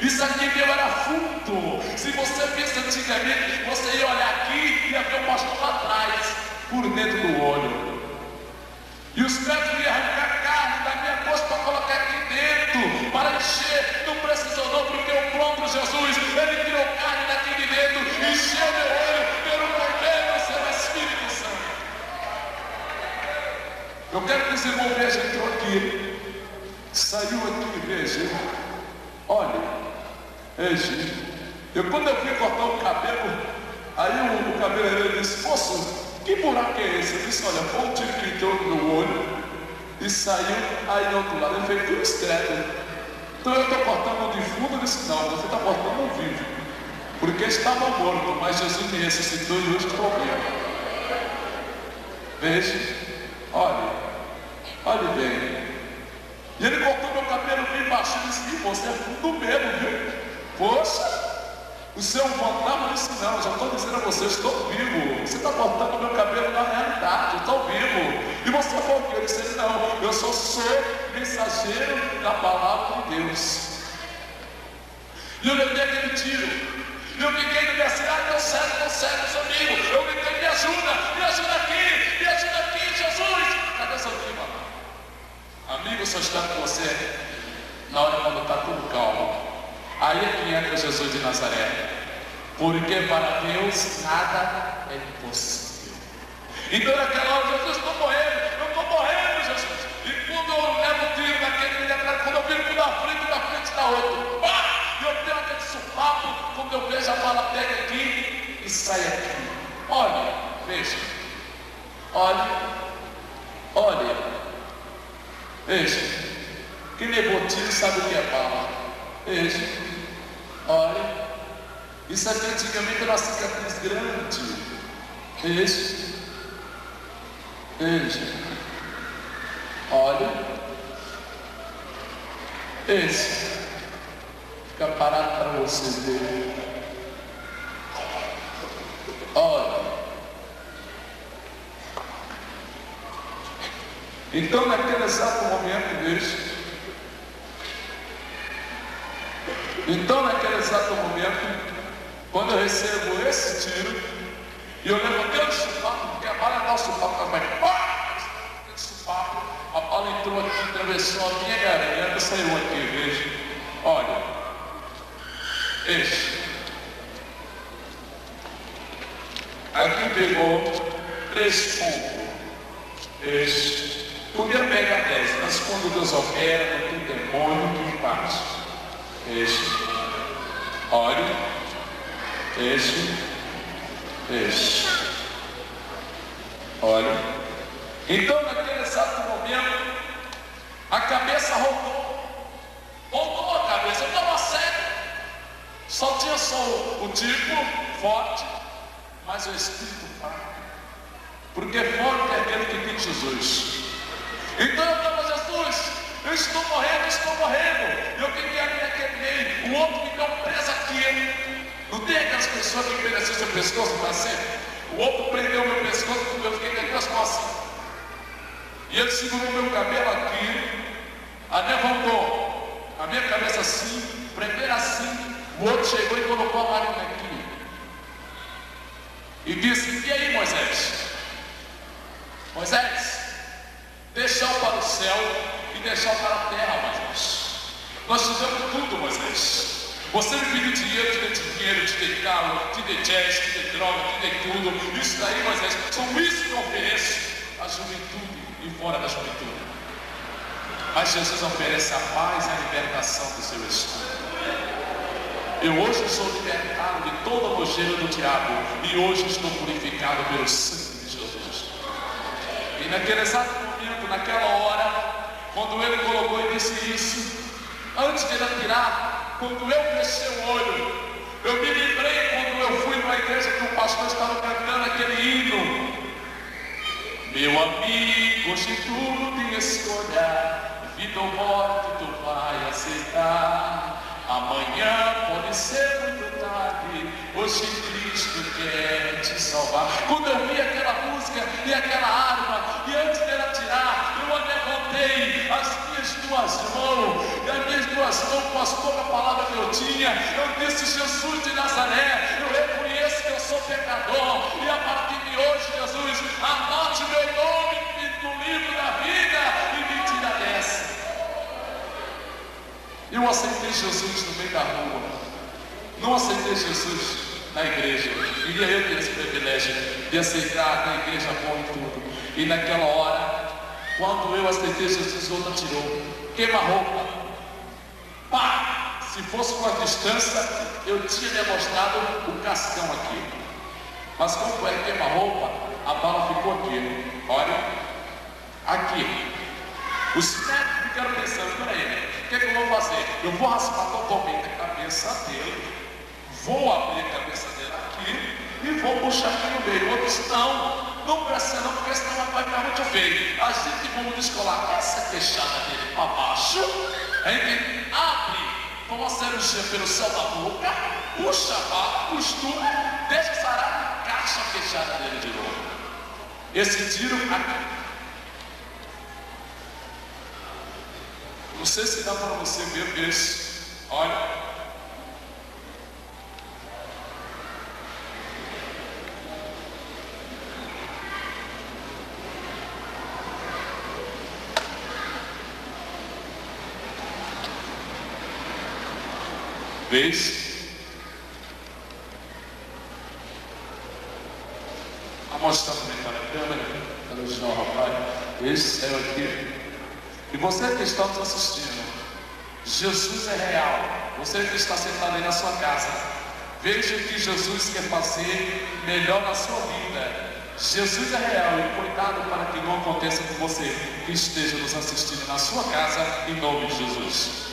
Isso aqui meu era fundo. Se você pensa antigamente, você ia olhar aqui e ia ver o pastor lá atrás, por dentro do olho. E os médicos iam arrancar carne da minha coxa para colocar aqui dentro, para encher. Não precisou não, porque o próprio Jesus, ele tirou carne daqui de dentro, encheu meu olho pelo poder do seu Espírito Santo. Eu quero que esse irmão veja, entrou aqui, saiu aqui, veja. Olha, veja. Quando eu fui cortar o cabelo, aí o cabeleireiro disse: moço, que buraco é esse? Eu disse: olha, foi um tiro que entrou no meu olho e saiu aí do outro lado. Ele fez tudo discreto. Então eu estou cortando de fundo. Eu disse: não, você está cortando ao vivo, porque estava morto, mas Jesus me ressuscitou e hoje estou vivo. Veja, olhe bem. E ele cortou meu cabelo bem baixinho e disse: você é fundo mesmo, viu? Poxa, O seu vontade disse: não, eu já estou dizendo a você, eu estou vivo. Você está botando o meu cabelo na realidade, eu estou vivo. E você falou que eu disse: não, eu só sou mensageiro da palavra de Deus. E eu levei aquele tiro. E eu fiquei na universidade: deu certo, seu amigo. Eu gritei: me ajuda aqui, Jesus. Cadê seu amigo? Amigo só está com você na hora quando está tudo calmo. Aí é que entra Jesus de Nazaré. Porque para Deus nada é impossível. Então naquela hora: Jesus, eu estou morrendo, Jesus. E quando eu levo o tiro daquele militar, quando eu viro da frente está outro. E eu tenho aquele supapo, quando eu vejo a bala pega aqui e sai aqui. Olha, veja. Olha. Veja. Quem levou tiro sabe o que é bala. Veja. Olha. Isso aqui antigamente era uma cicatriz grande. Veja. Olha. Fica parado para você ver. Olha. Então naquele exato momento, veja. Quando eu recebo esse tiro, e eu levantei o supapo, porque a bala dá o supapo também. A bala entrou aqui, atravessou a minha garganta e saiu aqui, veja. Olha. Aqui pegou 3 pontos. Podia pegar 10, mas quando Deus opera, não tem demônio que faz. Olha. Olha. Então naquele exato momento, a cabeça voltou a cabeça. Eu estava cego. Só tinha o tipo forte, mas o espírito fraco. Porque forte é aquele que tem Jesus. Então eu estava: Jesus, eu estou morrendo. E eu fiquei aqui naquele meio. O outro ficou preso aqui. Não tem aquelas pessoas que prendem assim o seu pescoço para sempre? O outro prendeu o meu pescoço e eu fiquei com as costas. E ele segurou meu cabelo aqui, levantou a minha cabeça assim, primeiro assim. O outro chegou e colocou a marina aqui e disse: e aí, Moisés, deixar para o céu e deixar para a terra, Moisés. Nós fizemos tudo, Moisés. Você me pediu dinheiro, te dei carro, te dei jazz, te dei droga, te dei tudo. Isso daí, Moisés, são isso que eu ofereço à juventude e fora da juventude. Mas Jesus oferece a paz e a libertação do seu espírito. Eu hoje sou libertado de toda a nojeira do diabo e hoje estou purificado pelo sangue de Jesus. E naquele exato momento, naquela hora, quando ele colocou e disse isso, antes de ele atirar, quando eu fechei o olho, eu me lembrei quando eu fui numa igreja que o pastor estava cantando aquele hino: meu amigo, hoje tudo tem escolha, vida ou morte tu vai aceitar. Amanhã pode ser muito tarde, hoje Cristo quer te salvar. Quando eu vi aquela música e aquela arma, e antes dela atirar, eu levantei as minhas 2 mãos, e as minhas 2 mãos com as poucas palavras que eu tinha, eu disse: Jesus de Nazaré, eu reconheço que eu sou pecador, e a partir de hoje, Jesus, anote meu nome no livro da vida e me tira dessa. Eu aceitei Jesus no meio da rua, não aceitei Jesus na igreja. Queria eu ter esse privilégio de aceitar na igreja bom e tudo. E naquela hora, quando eu aceitei Jesus, o outro atirou, queima-roupa. Pá! Se fosse com a distância, eu tinha demonstrado o cascão aqui. Mas como é queima-roupa, a bala ficou aqui. Olha, aqui. Os médicos ficaram pensando: peraí, o que é que eu vou fazer? Eu vou raspar totalmente a cabeça dele, vou abrir a cabeça dele aqui e vou puxar aqui no meio. Outros não precisa não, porque senão vai ficar muito feio. A gente vamos descolar essa queixada dele para baixo, a gente abre Toma cirurgia pelo céu da boca, puxa a bala, costura, deixa sarar e caixa fechada dele de novo. Esse tiro aqui. Não sei se dá para você ver esse. Olha. Vês? A mostrar também para a câmera, para elogiar o rapaz. Esse é aqui. E você que está nos assistindo, Jesus é real. Você que está sentado aí na sua casa, veja o que Jesus quer fazer melhor na sua vida. Jesus é real e cuidado para que não aconteça com você que esteja nos assistindo na sua casa, em nome de Jesus.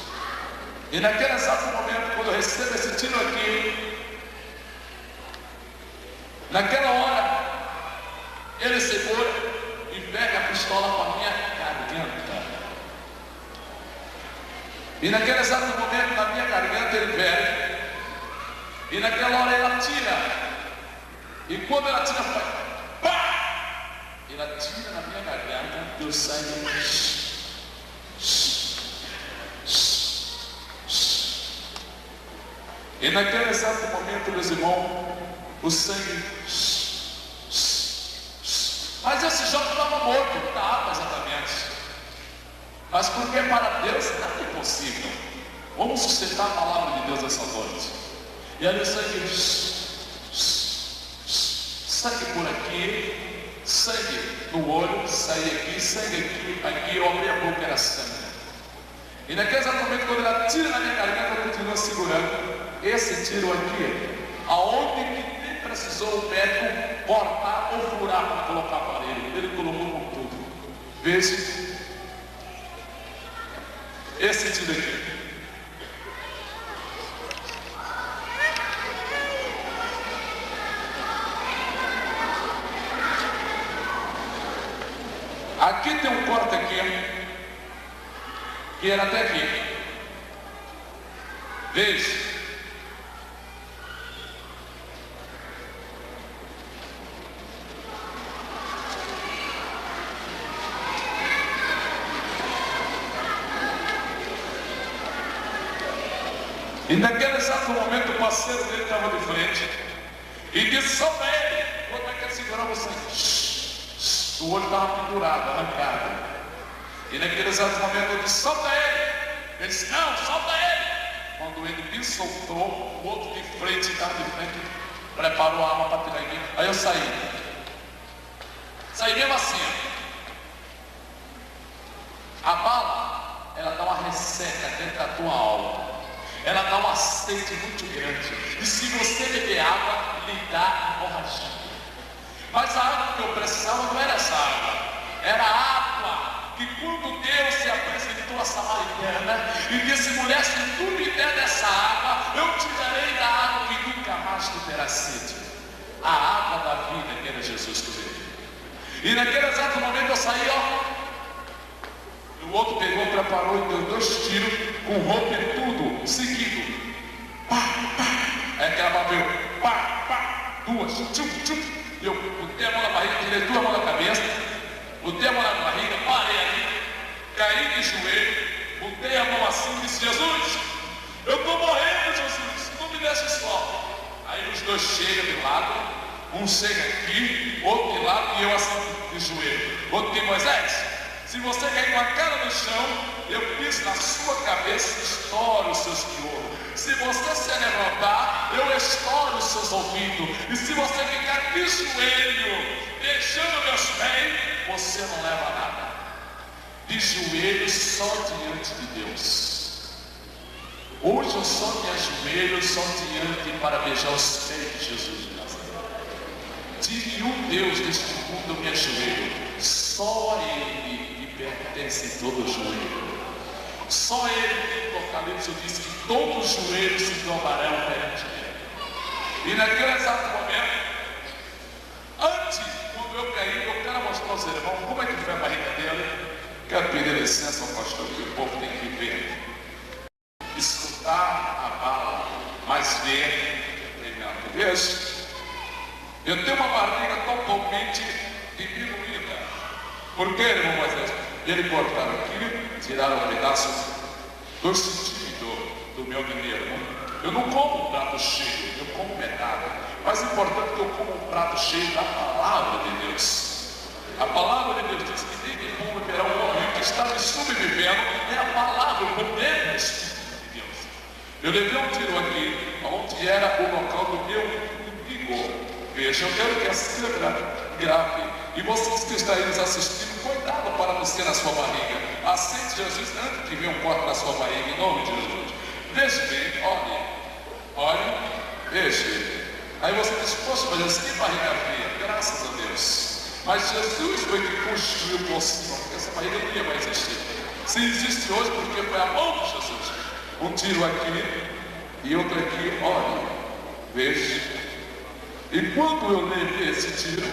E naquele exato momento, quando eu recebo esse tiro aqui, naquela hora, ele segura e pega a pistola com a minha garganta. E naquele exato momento, na minha garganta, ele pega. E naquela hora, ele atira. E quando ele atira, pá! Ele atira na minha garganta e eu saio. E naquele exato momento, meus irmãos, o sangue. Mas esse jovem estava morto, estava exatamente. Mas porque para Deus nada é impossível. Vamos sustentar a palavra de Deus essa noite. E aí o sangue. Sangue por aqui, sangue no olho, sangue aqui, sangue aqui, eu abri a boca, era sangue. E naquele exato momento, quando ele atira na minha garganta, eu continuo segurando. Esse tiro aqui, aonde que nem precisou o médico cortar ou furar para colocar aparelho, ele colocou com tudo. Veja esse tiro aqui. Aqui tem um corte aqui, que era até aqui. Veja. E naquele exato momento o parceiro dele estava de frente e disse só para ele, como é que ele segurava o sangue? O olho estava pendurado, arrancado. E naquele exato momento eu disse, solta ele. Ele disse, não, solta ele. Quando ele me soltou, o outro de frente, estava de frente, preparou a arma para tirar em mim. Aí eu saí. Saí mesmo assim. A bala, ela dá uma resseca dentro da tua alma. Ela dá um aceite muito grande. E se você beber água, lhe dá hemorragia. Mas a água que eu precisava não era essa água. Era a água que quando Deus se apresentou a Samaritana e disse, mulher, se tu me der dessa água, eu te darei da água que nunca mais tu terás sede. A água da vida que era Jesus que veio. E naquele exato momento eu saí, ó. O outro pegou, preparou e deu 2 tiros com roupa e tudo, seguido. Pá, pá. Aí aquela bala veio, pá, pá, 2, tchum, tchum. Eu botei a mão na barriga, tirei 2 mãos na cabeça, botei a mão na barriga, parei ali, caí de joelho, botei a mão assim e disse, Jesus, eu estou morrendo, Jesus, não me deixe só. Aí os 2 chegam de lado, um chega aqui, outro de lado e eu assim de joelho. Outro tem Moisés. Se você cair com a cara no chão, eu piso na sua cabeça e estouro os seus piolhos. Se você se levantar, eu estouro os seus ouvidos. E se você ficar de joelho, deixando meus pés, você não leva nada. De joelho só diante de Deus. Hoje eu só me ajoelho, só diante para beijar os pés de Jesus de Nazaré. De nenhum Deus deste mundo eu me ajoelho. Só a Ele pertence todo o joelho. Só ele, no Apocalipse, diz que todos os joelhos se dobrarão perante ele. E naquele exato momento, antes, quando eu caí, eu quero mostrar aos irmãos como é que foi a barriga dele. Quero pedir licença ao pastor, que o povo tem que ver, escutar mais ver. Veja, eu tenho uma barriga totalmente diminuída. Por que, irmão Moisés? Ele cortaram aqui, tiraram um pedaço do sentido do meu mineiro. Eu não como um prato cheio, eu como metade. Mas é importante que eu como um prato cheio da palavra de Deus. A palavra de Deus diz que nem de bom beberá um homem que está me subvivendo. É a palavra, o poder do Espírito de Deus. Eu levei um tiro aqui, onde era o local do meu umbigo. Veja, eu quero que a câmera grave. E vocês que estão aí nos assistindo, cuidado para não ser na sua barriga. Aceite Jesus antes de ver um corte na sua barriga, em nome de Jesus. Veja bem, olha, veja. Aí você diz, poxa, mas que barriga feia, graças a Deus. Mas Jesus foi que construiu por cima, porque essa barriga não ia mais existir. Se existe hoje, porque foi a mão de Jesus. Um tiro aqui e outro aqui, olha, veja. E quando eu levei esse tiro,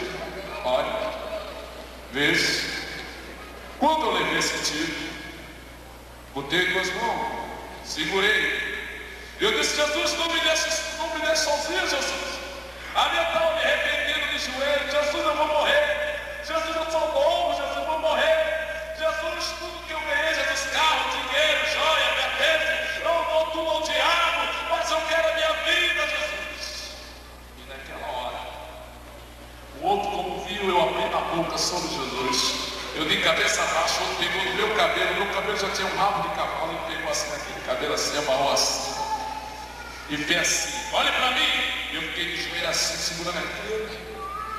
olha, veja. Quando eu levei esse tiro, botei duas mãos, segurei. Eu disse, Jesus, não me deixe sozinho, Jesus. A minha estava me arrependendo de joelho. Jesus, eu vou morrer. Jesus, eu sou novo. Jesus, eu vou morrer. Jesus, tudo que eu ganhei, Jesus, carro, dinheiro, joia, minha bênção, eu dou tudo ao diabo, mas eu quero a minha vida, Jesus. E naquela hora, o outro, como viu, eu abri a boca sobre Jesus. Eu de cabeça baixa, o outro pegou no meu cabelo já tinha um rabo de cavalo, ele pegou assim, aquele cabelo assim, amarrou assim. E fez assim, olha para mim. Eu fiquei de joelho assim, segurando aquilo,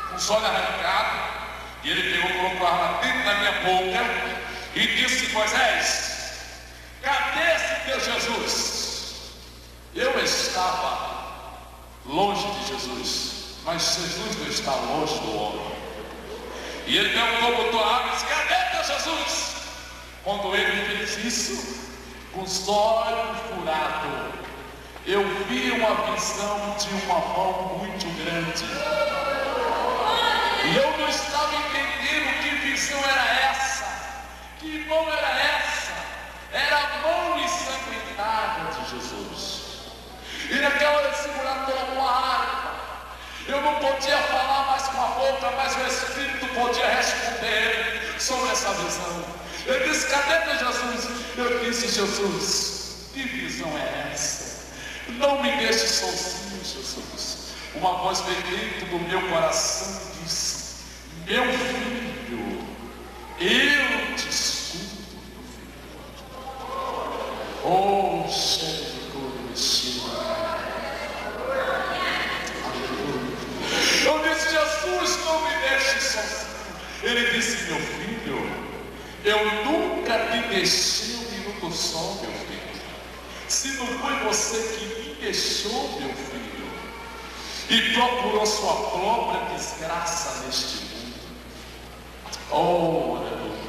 com os olhos arrancados. E ele pegou, colocou a arma dentro da minha boca e disse, Moisés, cadê esse teu Jesus? Eu estava longe de Jesus, mas Jesus não está longe do homem. E ele perguntou, botou a arma e disse, cadê teu Jesus? Quando ele fez isso, com os olhos furados, eu vi uma visão de uma mão muito grande. E eu não estava entendendo que visão era essa. Que mão era essa? Era a mão ensanguentada de Jesus. E naquela hora segurada pela uma arma, eu não podia falar mais com a boca, mas o Espírito podia responder sobre essa visão. Eu disse, cadê teu Jesus? Eu disse, Jesus, que visão é essa? Não me deixe sozinho, Jesus. Uma voz veio dentro do meu coração e disse, meu filho, eu te escuto, meu filho. Oh, cheio de glória. Aleluia. Eu disse, Jesus, não me deixe sozinho. Ele disse, meu filho, eu nunca te deixei um minuto só, meu filho. Se não foi você que me deixou, meu filho, e procurou sua própria desgraça neste mundo. Oh, aleluia.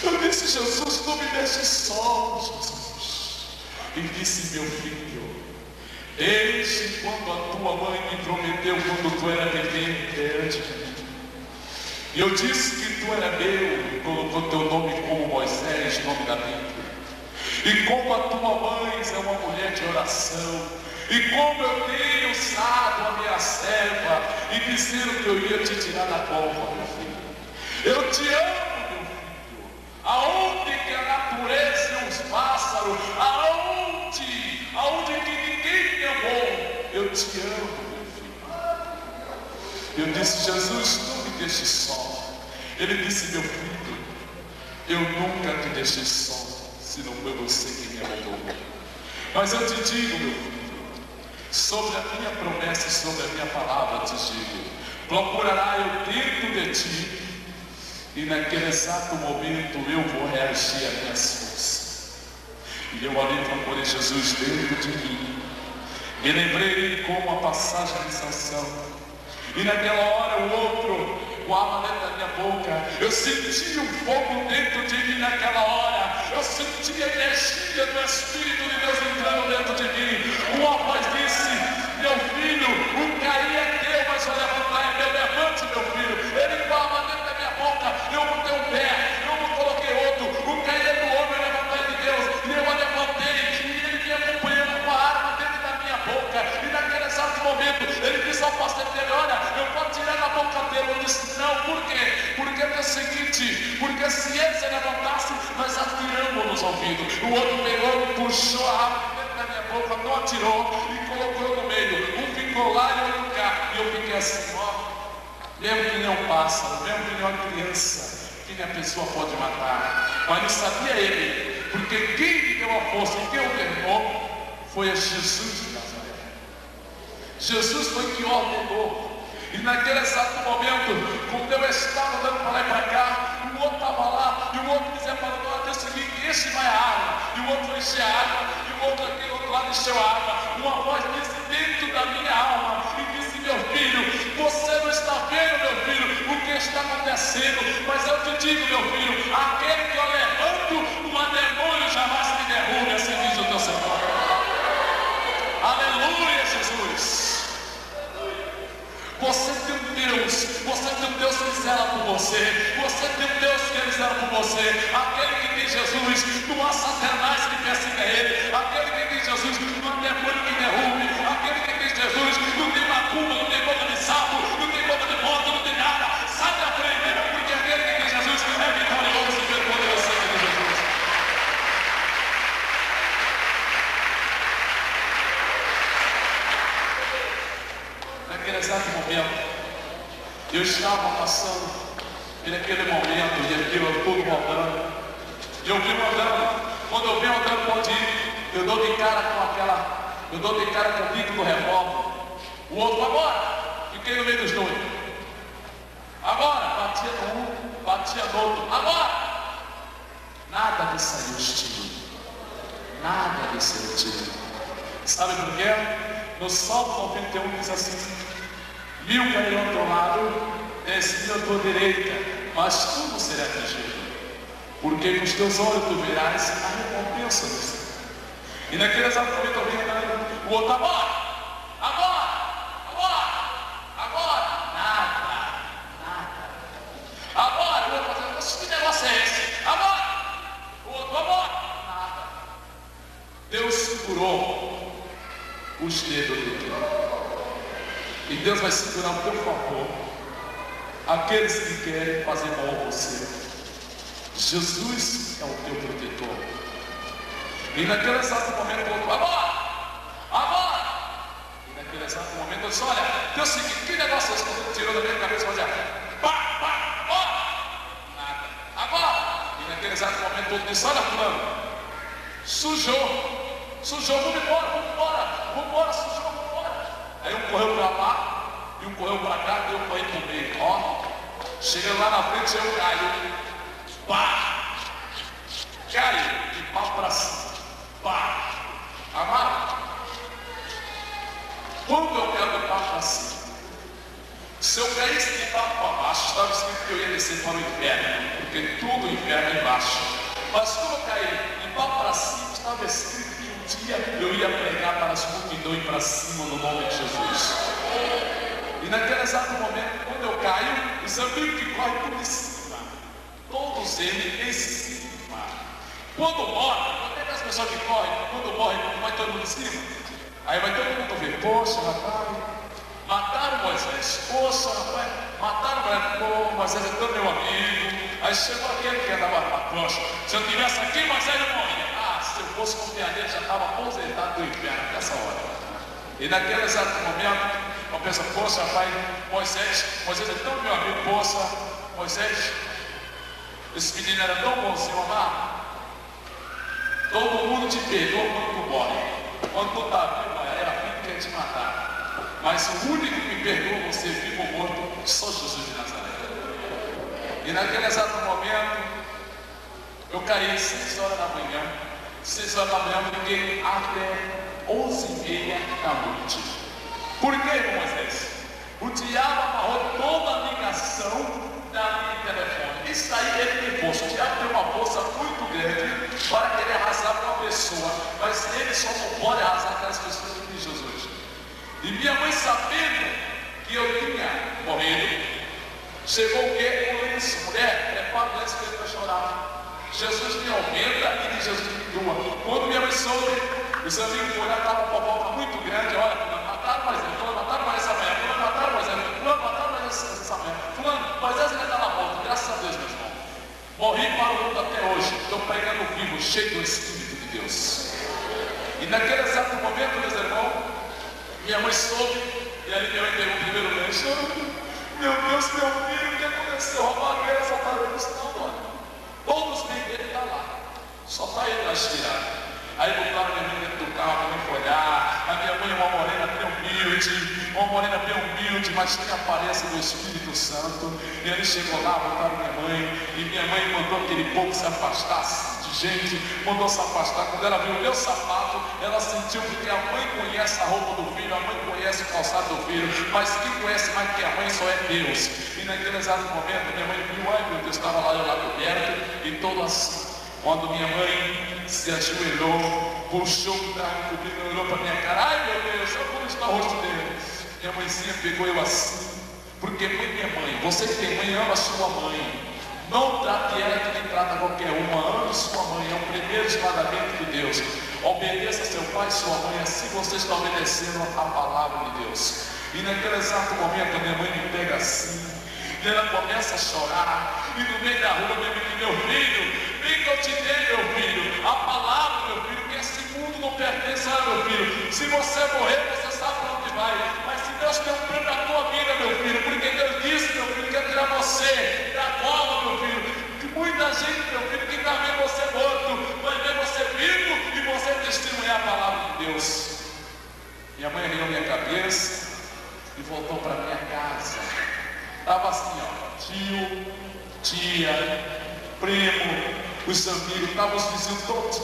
Eu disse, Jesus, não me deixe só, Jesus. E disse, meu filho, desde quando a tua mãe me prometeu, quando tu era bebê, diante de mim, e eu disse que tu era meu, e colocou teu nome como Moisés, nome da Bíblia. E como a tua mãe é uma mulher de oração, e como eu tenho usado a minha serva, e dizendo que eu ia te tirar da cova, meu filho. Eu te amo, meu filho. Aonde que a natureza e os pássaros, aonde que ninguém me amou, eu te amo, meu filho. Eu disse, Jesus, não me deixe só. Ele disse, meu filho, eu nunca te deixei só, se não foi você que me abandonou. Mas eu te digo, meu filho, sobre a minha promessa e sobre a minha palavra, te digo, procurará eu dentro de ti, e naquele exato momento eu vou reagir às minhas forças. E eu ali procurei Jesus dentro de mim, e lembrei como a passagem de Sansão, e naquela hora o outro, com a arma dentro da minha boca, eu senti um fogo dentro de mim naquela hora, eu senti a energia do Espírito de Deus entrando dentro de mim. Uma voz disse, meu filho, o cair é teu, mas o levantar é meu, levante, meu filho. Ele com a arma dentro da minha boca, eu botei um pé, eu não coloquei outro, o cair é do homem, o levantar é de Deus, e eu a levantei, e ele me acompanhando com a arma dentro da o outro pegou, puxou a arma dentro da minha boca, não atirou e colocou no meio. Um ficou lá e outro cá. E eu fiquei assim, ó, mesmo que nem um pássaro, mesmo que nem uma criança, quem a pessoa pode matar. Mas não sabia ele, porque quem lhe deu a força e quem o ordenou foi a Jesus de Nazaré. Jesus foi quem ordenou. E naquele exato momento, quando eu estava andando para lá e para cá, o outro estava lá, e o outro dizia para o outro, o seguinte, esse vai a água, e o outro foi encher a água, e o outro aqui do outro lado encheu a água. Uma voz disse dentro da minha alma, e disse, meu filho, você não está vendo, meu filho, o que está acontecendo, mas eu te digo, meu filho, aquele que eu levanto, uma demônio jamais me derruba, assim diz o teu Senhor. Aleluia, Jesus. Você tem um Deus que zela por você tem um Deus que ele zela por você. Aquele que tem Jesus, não há Satanás que persiga ele. Aquele que tem Jesus, não há demônio que derrube. Aquele que tem Jesus, não tem macumba, não tem boca de sapo, não tem boca de moto, não tem nada. Sai da frente, porque aquele que tem Jesus é vitorioso pelo poder sangue de Jesus. Naquele exato momento, eu estava passando por aquele momento e aquilo tudo rodando. E eu vim andando. Quando eu venho andando pode ir, eu dou de cara com o bico do revólver. O outro agora, fiquei no meio dos dois. Agora, batia no um, batia no outro. Agora, nada de sair os tiros. Nada de sair os tiros. Sabe por quê? No Salmo 91 diz assim: 1000 cairão ao teu lado, 10.000 à tua direita, mas tu não serás atingido, porque com os teus olhos tu verás a recompensa do Senhor. E naquele exato momento eu vim andando, o outro agora, nada. Agora, o outro fazendo, que negócio é esse? Agora, o outro agora, nada. Deus segurou os dedos dele. E Deus vai segurar o teu favor aqueles que querem fazer mal a você. Jesus é o teu protetor. E naquele exato momento eu outro, agora! E naquele exato momento eu disse, olha, Deus seguinte, que negócio é esse que você tirou da minha cabeça e fazia nada. Agora! E naquele exato momento eu disse, olha fulano, sujou, vamos embora, sujou. Aí um correu para lá, e um correu para cá, e eu corri para o meio. Ó, chegando lá na frente, eu caio. Pá! Caio, de pau para cima. Pá! Amado? Quando eu caio de pau para cima, se eu caísse de pau para baixo, estava escrito que eu ia descer para o inferno, porque tudo o inferno é embaixo. Mas quando eu caí de pau para cima, estava escrito eu ia pregar para as multidões para cima no nome de Jesus. E naquele exato momento, quando eu caio, os amigos que correm por cima, todos eles em cima. Quando morre, quando é as pessoas que correm, quando morrem, vai todo mundo em cima. Aí vai todo mundo ver, poxa rapaz, mataram Moisés, poxa rapaz, mataram Moisés, é tão meu amigo. Aí chegou aquele que andava para a tocha. Se eu estivesse aqui, Moisés não morria. Se eu fosse confiar nele, já estava aposentado do inferno nessa hora. E naquele exato momento, eu penso, poxa, pai, Moisés é tão meu amigo, poxa, Moisés, esse menino era tão bonzinho, amado. Todo mundo te perdoa quando tu morre. Quando tu está vivo, era a vida que ia te matar. Mas o único que me perdoa você vivo ou morto, só Jesus de Nazaré. E naquele exato momento, eu caí 6 horas da manhã. 6 horas da manhã eu fiquei até 11h30 da noite. Por que, irmão Moisés? O diabo amarrou toda a ligação da linha de telefone. Isso aí ele tem força. O diabo tem uma força muito grande para querer arrasar com uma pessoa. Mas ele só não pode arrasar aquelas pessoas que tem Jesus. E minha mãe, sabendo que eu tinha morrido, chegou o quê? O lenço. Mulher, prepara o lenço que ele vai chorar. Jesus me aumenta e Jesus me doa. Quando minha mãe soube, os amigos foram, estava uma fofoca muito grande. Olha, fulano, mataram Moisés, fulano, mataram mais essa manhã, fulano, mataram Moisés, fulano, mataram mais essa manhã, fulano, Moisés ainda está na volta, graças a Deus, meu irmão. Morri para o mundo até hoje, estou pregando vivo, cheio do Espírito de naquele exato momento, meus irmãos, minha mãe soube, e ali minha mãe pegou o primeiro lanche. Meu Deus, meu filho, o que aconteceu? Roubaram ele, assaltaram ele. Não, dona. Todos bem dele está lá. Só está ele lá estirado. Aí botaram minha mãe dentro do carro, minha mãe foi olhar. A minha mãe é uma morena bem humilde, mas tem a aparência do Espírito Santo. E ele chegou lá, botaram minha mãe, e minha mãe mandou aquele povo se afastar de gente, mandou se afastar. Quando ela viu o meu sapato, ela sentiu, porque a mãe conhece a roupa do filho, a mãe conhece o calçado do filho, mas quem conhece mais que a mãe só é Deus. E naquele exato momento, minha mãe viu, ai meu Deus, estava lá eu lá coberto, e todo assim. Quando minha mãe se ajoelhou, puxou o carro comigo, olhou para minha cara, ai meu Deus, olha como está o rosto dele. Minha mãezinha pegou eu assim, porque mãe é mãe, você que tem mãe, ama sua mãe. Não trate ela que nem trata qualquer uma, ame sua mãe, é o primeiro mandamento de Deus. Obedeça seu pai e sua mãe, assim você está obedecendo a palavra de Deus. E naquele exato momento a minha mãe me pega assim, e ela começa a chorar, e no meio da rua minha mãe diz, meu filho, vem que eu te dei, meu filho, a palavra, meu filho, que esse mundo não pertence a meu filho. Se você morrer, você sabe para onde vai, mas se Deus tem um plano na tua vida, meu filho, porque Deus disse, meu filho, quer tirar você da cova, meu filho, que muita gente, meu filho, que está vendo você morto, vai ver você vivo e você testemunhar a palavra de Deus. Minha mãe riu minha cabeça e voltou para minha casa. Estava assim, ó, tio, tia, primo, os amigos, estavam os vizinhos todos.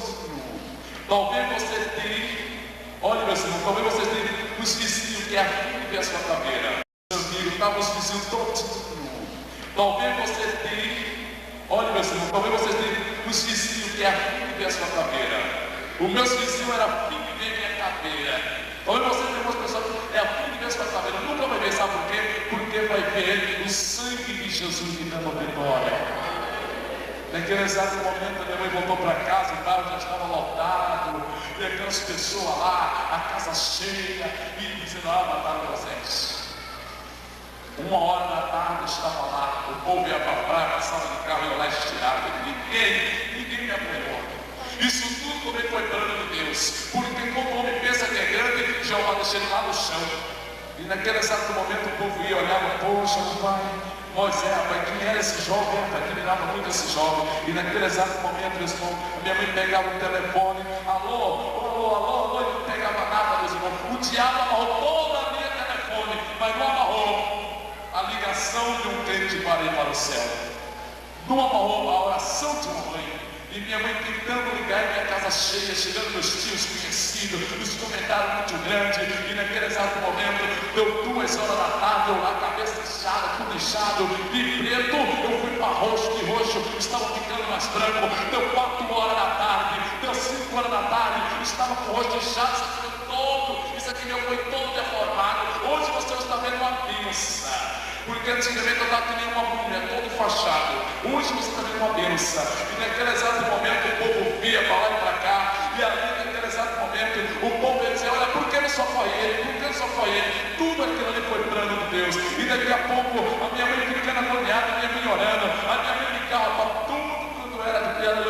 Talvez você tenha, olha meu irmão, talvez você tenha os vizinhos que é a filha de a sua caveira. Os amigos, estavam os vizinhos todos. Talvez você tenha, olha meu irmão, talvez você tenha os vizinhos que é a filha de a sua caveira. O meu vizinho era filho de minha caveira. Talvez você tenha umas pessoas que é a filha de a sua caveira. Nunca vai ver, sabe por quê? Porque vai ver o sangue de Jesus que dando vitória. Naquele exato momento, minha mãe voltou para casa, o carro já estava lotado, e aquelas pessoas lá, a casa cheia, e dizendo, mataram vocês. 1h da tarde estava lá, o povo ia para a praia, passava de carro, ia lá estirado, ninguém me apoiou. Isso tudo também foi plano de Deus, porque quando o homem pensa que é grande, Jeová deixa ele lá no chão. E naquele exato momento o povo ia olhar, poxa, pai, Moisés, rapaz, quem era esse jovem? Rapaz, admirava muito esse jovem. E naquele exato momento, meus irmãos, minha mãe pegava o telefone, alô, e não pegava nada, meus irmãos. O diabo amarrou toda a linha telefone, mas não amarrou a ligação de um crente para ir para o céu. Não amarrou a oração de uma mãe. E minha mãe tentando ligar em minha casa cheia, chegando meus tios conhecidos, os comentários muito grandes, e naquele exato momento, deu 2h da tarde, eu lá, cabeça inchada, tudo inchado, de preto, eu fui para roxo, de roxo, estava ficando mais branco, deu 4h da tarde, deu 5h da tarde, estava com o rosto inchado, isso aqui meu foi todo deformado. Hoje você está vendo uma benção. Porque antigamente eu estava que nem uma múmia, todo fachado. Hoje você está vendo uma benção. E naquele exato momento o povo via para lá e para cá. E ali naquele exato momento o povo ia dizer, olha, por que não só foi ele? Por que não só foi ele? Tudo aquilo ali foi plano de Deus. E daqui a pouco a minha mãe ficando agoniada, a minha mãe orando, a minha mãe ficava para tudo quanto era,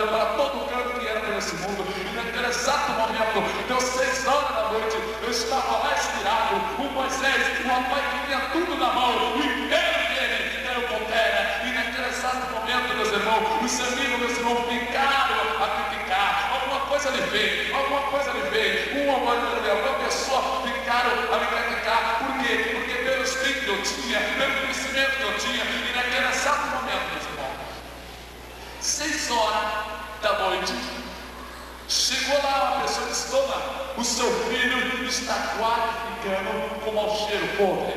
para todo canto que era por esse mundo. E naquele exato momento, deu 6h da noite, eu estava lá estirado, o Moisés, o rapaz que tinha tudo na mão, o império dele era o Pantera. E naquele exato momento, meus irmãos, os amigos, meus irmãos, ficaram a criticar. Alguma coisa ele fez, uma pessoa ficaram a me criticar. Por quê? Porque pelo espírito que eu tinha, pelo conhecimento que eu tinha, e naquele exato momento, meus irmãos, 6h da noite, chegou lá uma pessoa e disse, dona, o seu filho está quase ficando com mau cheiro podre.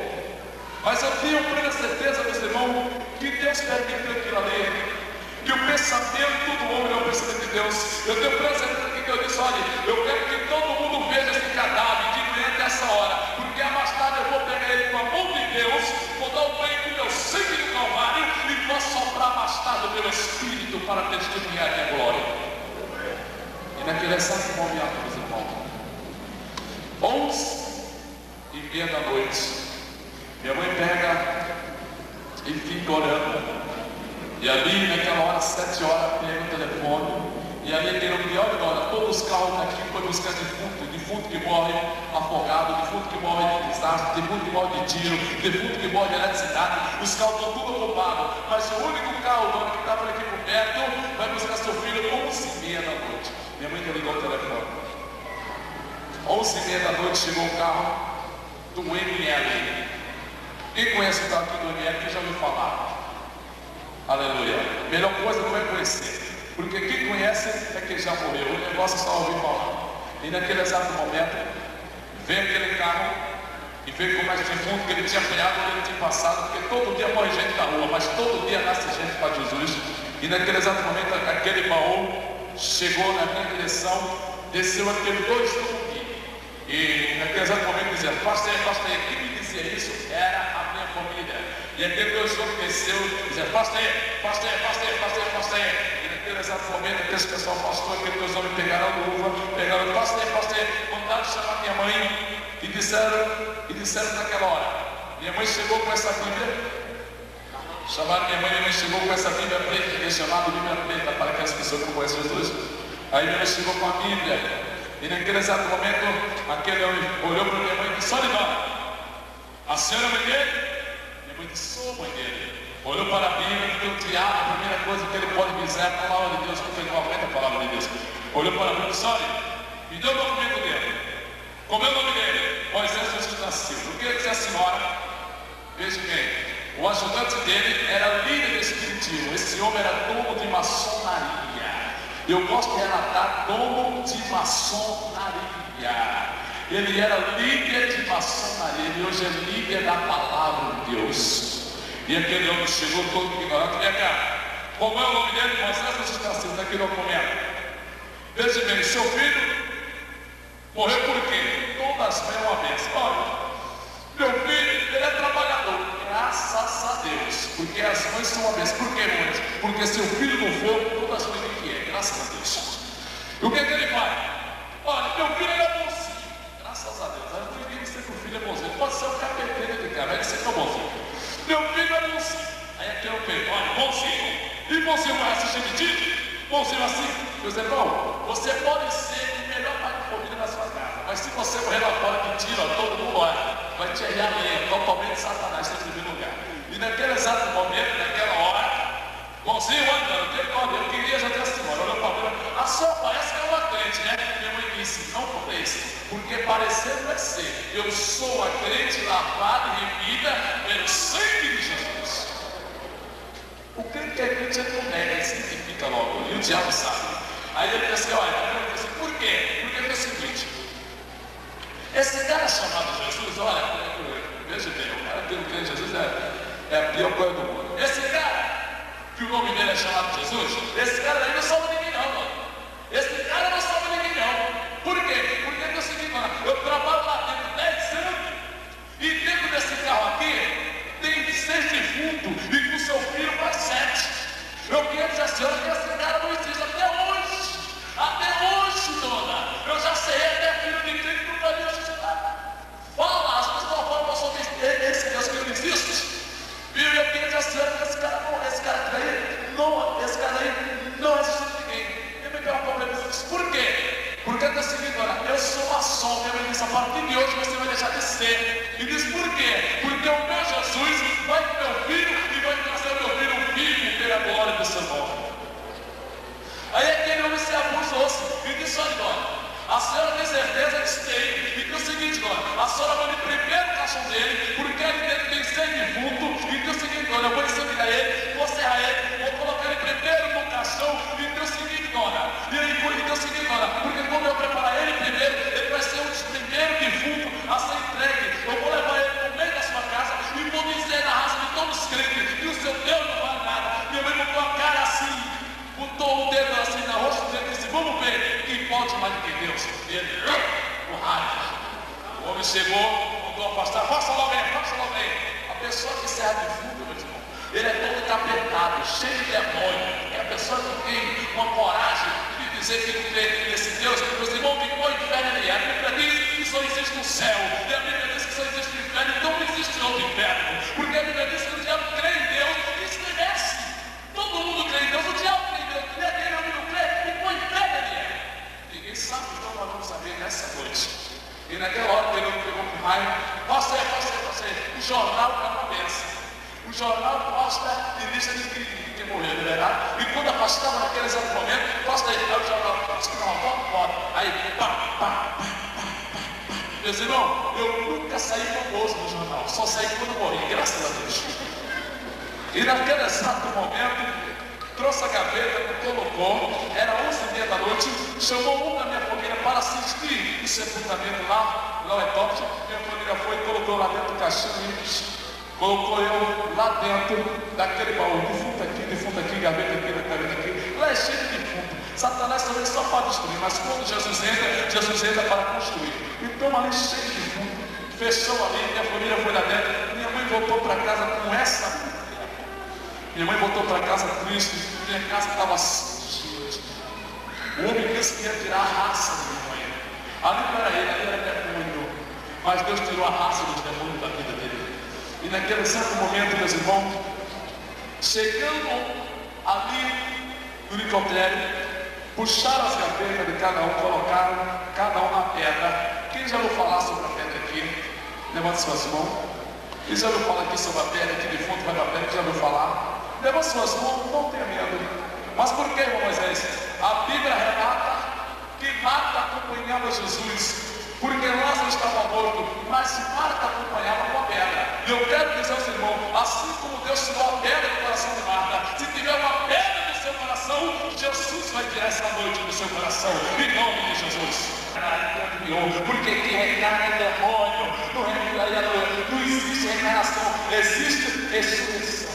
Mas eu tenho plena certeza, meus irmãos, que Deus permitiu aquilo ali, que o pensamento do homem é o pensamento de Deus. Eu tenho plena certeza que Deus disse, olha, eu quero que todo mundo veja esse cadáver de manhã até essa hora, porque mais tarde eu vou pegar ele com a mão de Deus, vou dar o banho com o meu sangue do Calvário e vou soprar mais tarde pelo Espírito para testemunhar a minha glória. E naquele exato momento, meus irmãos, 11h30 da noite, minha mãe pega e fica orando. E ali, naquela hora, 7h, pega o telefone E ali aquele homem, olha agora, todos os carros daqui foi buscar defunto que morre afogado, defunto que morre de desastre, defunto que morre de tiro, defunto que morre de eletricidade. Os carros estão tudo ocupados, mas o único carro que estava aqui por perto vai buscar seu filho 11h30 da noite. Minha mãe que ligou o telefone. 11h30 da noite chegou o carro do ML. Quem conhece o carro aqui do ML, quem já ouviu falar? Aleluia. Melhor coisa não é conhecer. Porque quem conhece é quem já morreu. O negócio é só ouvir falar. E naquele exato momento, veio aquele carro e veio com mais defunto que ele tinha apanhado onde ele tinha passado. Porque todo dia morre gente na rua, mas todo dia nasce gente para Jesus. E naquele exato momento, aquele baú chegou na minha direção, desceu aquele 2 tubos. E naquele exato momento dizia, pastor, quem me dizia isso era a minha família. E aquele 2 tubos desceu e dizia, pastor. Naquele exato momento, aquele pessoal pastor, aqueles 2 homens pegaram a luva, pegaram, pastor, mandaram chamar minha mãe e disseram naquela hora. Minha mãe chegou com essa Bíblia, chamaram minha mãe chegou com essa Bíblia preta, que é chamada Bíblia preta para aquelas pessoas que não conhecem Jesus. Aí minha mãe chegou com a Bíblia, e naquele exato momento, aquele homem olhou para minha mãe e disse, olha, dona, a senhora é mãe dele? Minha mãe disse, sou mãe dele. Olhou para a Bíblia, porque o diabo, a primeira coisa que ele pode dizer é a palavra de Deus, porque ele não aguenta a palavra de Deus. Olhou para a Bíblia e disse, olha, me deu o documento dele. Como é o nome dele? Moisés Jesus nasceu. Porque ele disse a senhora, veja bem, o ajudante dele era líder espiritual. Esse homem era dono de maçonaria. Eu gosto de relatar dono de maçonaria. Ele era líder de maçonaria. Ele hoje é líder da palavra de Deus. E aquele homem chegou todo ignorante. Vem cá, como é o nome dele? Moisés Jesus nasceu naquele documento. Veja bem, seu filho morreu por quê? Todas as mães é uma bênção. Olha, meu filho, ele é trabalhador. Graças a Deus. Porque as mães são uma bênção. Por que, mães? Porque se o filho não for, todas as mães têm que é. Graças a Deus. E o que é que ele faz? Olha, meu filho é bonzinho. Graças a Deus. Eu não queria dizer que o filho é bonzinho. Pode ser um carpinteiro de cara, ele sempre é bonzinho. Meu filho é bonzinho. Aí aquele eu pergunto, olha, bonzinho. E bonzinho vai assistir de ti? Bonzinho assim? Meus irmãos, você pode ser o melhor pai de família na sua casa. Mas se você morrer lá fora que tira, todo mundo olha, vai te errar mesmo, totalmente Satanás no primeiro lugar. E naquele exato momento, naquela hora, bonzinho andando, eu queria já ter a senhora, olhou para mim, a senhora parece que é uma crente, né? Minha mãe disse, não parece, porque parecer não é ser. Eu sou a crente lavada e remida pelo sangue de Jesus. O crente que é crente, ele não nega, ele significa logo, e o diabo sabe. Aí ele disse, olha, eu disse, por quê? Porque é o seguinte, esse cara chamado Jesus, olha, veja bem, o cara que não crê em Jesus é a pior coisa do mundo. Esse cara, que o nome dele é chamado Jesus, esse cara aí não salva ninguém não, mano. Esse cara não salva ninguém não. Por quê? Porque é o seguinte, mano, eu trabalho lá dentro 10 anos, e dentro desse carro aqui, tem 6 defuntos, e com seu filho faz 7. Eu queria dizer a senhora que esse cara não existe até hoje. Até hoje, dona. Eu já sei, até filho de Cristo não vai me ajudar. Fala, as pessoas falam sobre esse Deus que não existe. Viu? Eu queria dizer a senhora que esse cara aí não existe ninguém. Eu me pergunto por quê? Porque é o seguinte, olha, eu sou maçom, minha mãe disse, a partir de hoje você vai deixar de ser. E diz por quê? Porque o meu Jesus vai com meu filho e vai trazer meu filho vivo pela glória do seu nome. Aí aquele homem se abusou-se e disse, olha, dona, a senhora tem certeza que tem. E que é o seguinte, dona, a senhora vai primeiro no caixão dele, porque ele dentro tem 100 defuntos. E que é o seguinte, dona, eu vou examinar ele, vou serrar ele, vou colocar ele primeiro no caixão. E que é o seguinte, dona, e aí que é o seguinte, dona, porque quando eu preparar ele primeiro, ele vai ser um dos primeiros defuntos a ser entregue. Eu vou levar ele no meio da sua casa e vou dizer na raça de todos os crentes que o seu Deus não vale nada. Minha mãe botou a cara assim, botou o dedo assim na rosto dele e disse, vamos ver quem pode mais do que Deus. Ele, o raio. O homem chegou, mandou afastar, faça logo aí. A pessoa que serve de fundo, meu irmão, ele é todo encapetado, cheio de demônio. É a pessoa que tem uma coragem de dizer que não crê nesse Deus. Meus irmãos, ficou o inferno ali. A Bíblia diz que só existe no céu. E a Bíblia diz que só existe no inferno, então não existe outro inferno. Porque a Bíblia diz que o diabo crê em Deus e se merece. Todo mundo crê em Deus, o diabo crê em Deus. E aquele homem não crê, ficou em pé. naquela hora ele pegou com raiva, você, o jornal é uma benção. O jornal posta e lista de que morreu, não é verdade? E quando afastava naquele exato momento, posta aí, o jornal, não, bora. Aí, pá. Meus irmãos, eu nunca saí famoso no jornal, só saí quando morri, graças a Deus. E naquele exato momento, trouxe a gaveta, colocou, era 11h30 da noite, chamou da minha família para assistir o sepultamento lá no helicóptero. Minha família foi e colocou lá dentro do caixão e colocou eu lá dentro daquele baú, defunto aqui, gaveta aqui, lá é cheio de defunto. Satanás também só para destruir, mas quando Jesus entra para construir. Então ali cheio de defunto, fechou ali, minha família foi lá dentro, minha mãe voltou para casa com essa. Minha mãe voltou para casa triste, minha casa estava suja. O homem disse que ia tirar a raça da minha mãe. Ali não era ele, ali era demônio. Mas Deus tirou a raça dos demônios da vida dele. E naquele certo momento, meus irmãos, chegando ali no helicóptero, puxaram as gavetas de cada um, colocaram cada um na pedra. Quem já ouviu falar sobre a pedra aqui? Levante suas mãos. Quem já ouviu falar aqui sobre a pedra, aqui de fundo vai na pedra, quem já ouviu falar? Levante suas mãos, não tenha medo. Mas por que, irmão Moisés? A Bíblia relata que Marta acompanhava Jesus, porque Lázaro estava morto, mas Marta acompanhava com a pedra. E eu quero dizer aos irmãos, assim como Deus tirou a pedra do coração de Marta, se tiver uma pedra no seu coração, Jesus vai tirar essa noite do seu coração, em nome de Jesus. Porque quem reencarna é demônio, não existe reencarnação, existe ressurreição.